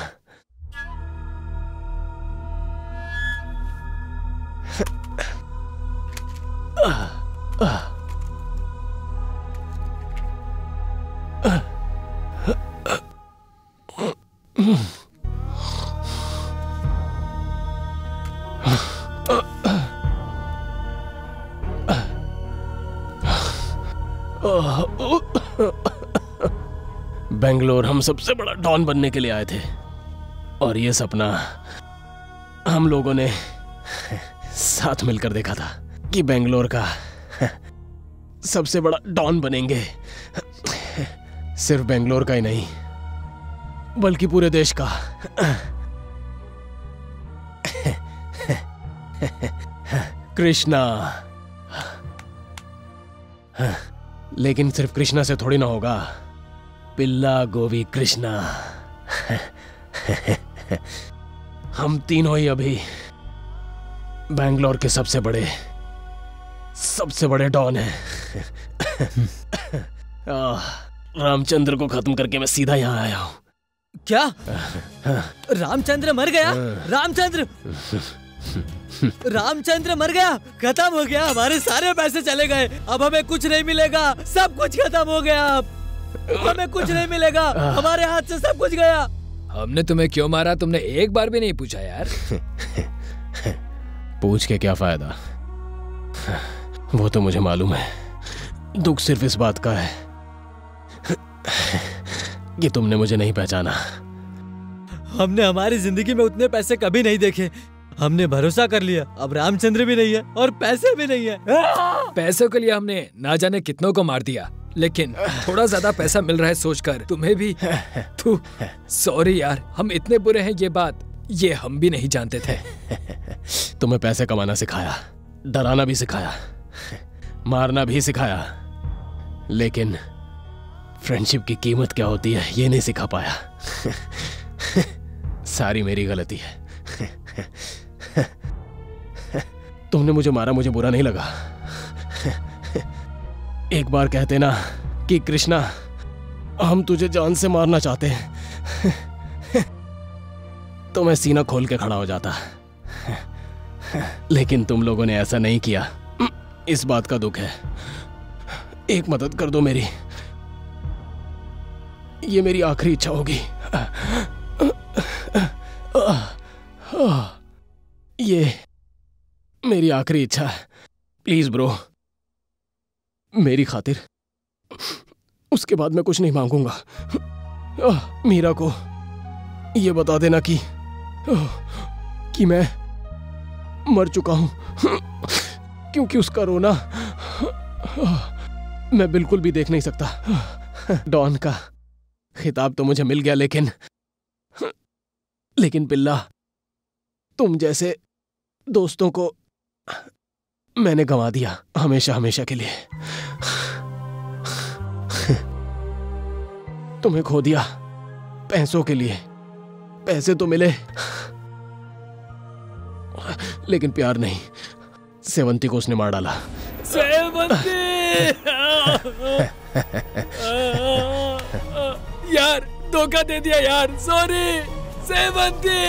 बेंगलोर हम सबसे बड़ा डॉन बनने के लिए आए थे और ये सपना हम लोगों ने साथ मिलकर देखा था कि बेंगलोर का सबसे बड़ा डॉन बनेंगे। सिर्फ बेंगलोर का ही नहीं बल्कि पूरे देश का। कृष्णा, लेकिन सिर्फ कृष्णा से थोड़ी ना होगा। पिल्ला, गोवी, कृष्णा, हम तीनों ही अभी बेंगलोर के सबसे बड़े डॉन हैं। रामचंद्र को खत्म करके मैं सीधा यहाँ आया हूँ। क्या? रामचंद्र मर गया? रामचंद्र मर गया? खत्म हो गया? हमारे सारे पैसे चले गए, अब हमें कुछ नहीं मिलेगा, सब कुछ खत्म हो गया, अब हमें कुछ नहीं मिलेगा, हमारे हाथ से सब कुछ गया। हमने तुम्हें क्यों मारा तुमने एक बार भी नहीं पूछा यार। पूछ के क्या फायदा, वो तो मुझे मालूम है। दुख सिर्फ इस बात का है कि तुमने मुझे नहीं पहचाना। हमने हमारी जिंदगी में उतने पैसे कभी नहीं देखे, हमने भरोसा कर लिया, अब रामचंद्र भी नहीं है और पैसे भी नहीं है। पैसों के लिए हमने ना जाने कितनों को मार दिया, लेकिन थोड़ा ज्यादा पैसा मिल रहा है सोचकर तुम्हें भी सॉरी यार, हम इतने बुरे हैं ये हम भी नहीं जानते थे। तुम्हें पैसे कमाना सिखाया, डराना भी सिखाया, मारना भी सिखाया, लेकिन फ्रेंडशिप की कीमत क्या होती है ये नहीं सिखा पाया। सारी मेरी गलती है। तुमने मुझे मारा, मुझे बुरा नहीं लगा। एक बार कहते ना कि कृष्णा हम तुझे जान से मारना चाहते हैं, तो मैं सीना खोल के खड़ा हो जाता, लेकिन तुम लोगों ने ऐसा नहीं किया। इस बात का दुख है। एक मदद कर दो मेरी, ये मेरी आखिरी इच्छा होगी। ये मेरी आखिरी इच्छा है, प्लीज ब्रो, मेरी खातिर। उसके बाद मैं कुछ नहीं मांगूंगा। मीरा को ये बता देना कि मर चुका हूं, क्योंकि उसका रोना मैं बिल्कुल भी देख नहीं सकता। डॉन का खिताब तो मुझे मिल गया, लेकिन बिल्ला, तुम जैसे दोस्तों को मैंने गंवा दिया, हमेशा हमेशा के लिए। तुम्हें खो दिया पैसों के लिए। पैसे तो मिले, लेकिन प्यार नहीं। सेवंती को उसने मार डाला। सेवंती! यार धोखा दे दिया यार, सॉरी सेवंती।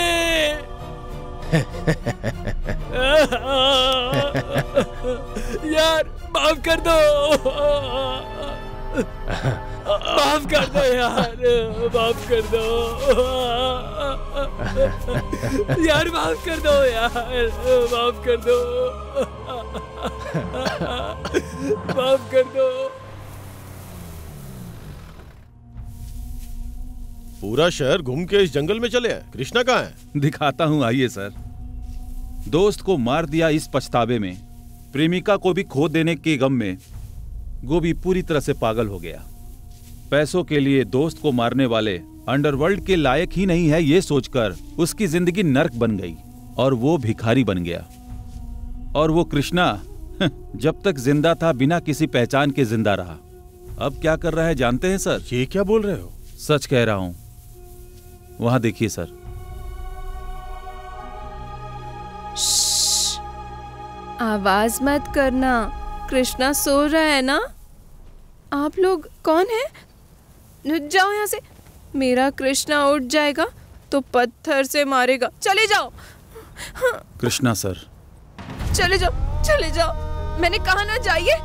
यार माफ कर दो, माफ कर दो यार, माफ कर दो यार, माफ कर दो यार, माफ कर दो, माफ कर दो। पूरा शहर घूम के इस जंगल में चले आए। कृष्णा कहाँ है? दिखाता हूं, आइए सर। दोस्त को मार दिया इस पछतावे में, प्रेमिका को भी खो देने के गम में गोभी पूरी तरह से पागल हो गया। पैसों के लिए दोस्त को मारने वाले अंडरवर्ल्ड के लायक ही नहीं है, ये सोचकर उसकी जिंदगी नर्क बन गई और वो भिखारी बन गया। और वो कृष्णा जब तक जिंदा था बिना किसी पहचान के जिंदा रहा। अब क्या कर रहा है जानते हैं सर? ये क्या बोल रहे हो? सच कह रहा हूं। वहां देखिए सर। आवाज मत करना, कृष्णा सो रहा है ना। आप लोग कौन है? जाओ यहाँ से। मेरा कृष्णा उठ जाएगा तो पत्थर से मारेगा। चले जाओ। कृष्णा सर, चले जाओ, चले जाओ। मैंने कहा ना जाइए।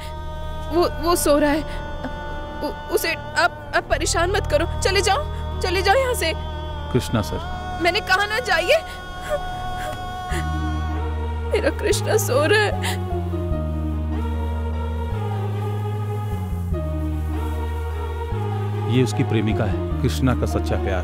वो सो रहा है, उसे आप परेशान मत करो। चले जाओ, चले जाओ यहाँ से। कृष्णा सर, मैंने कहा ना जाइए। मेरा कृष्णा सो रहा है। ये उसकी प्रेमिका है, कृष्णा का सच्चा प्यार।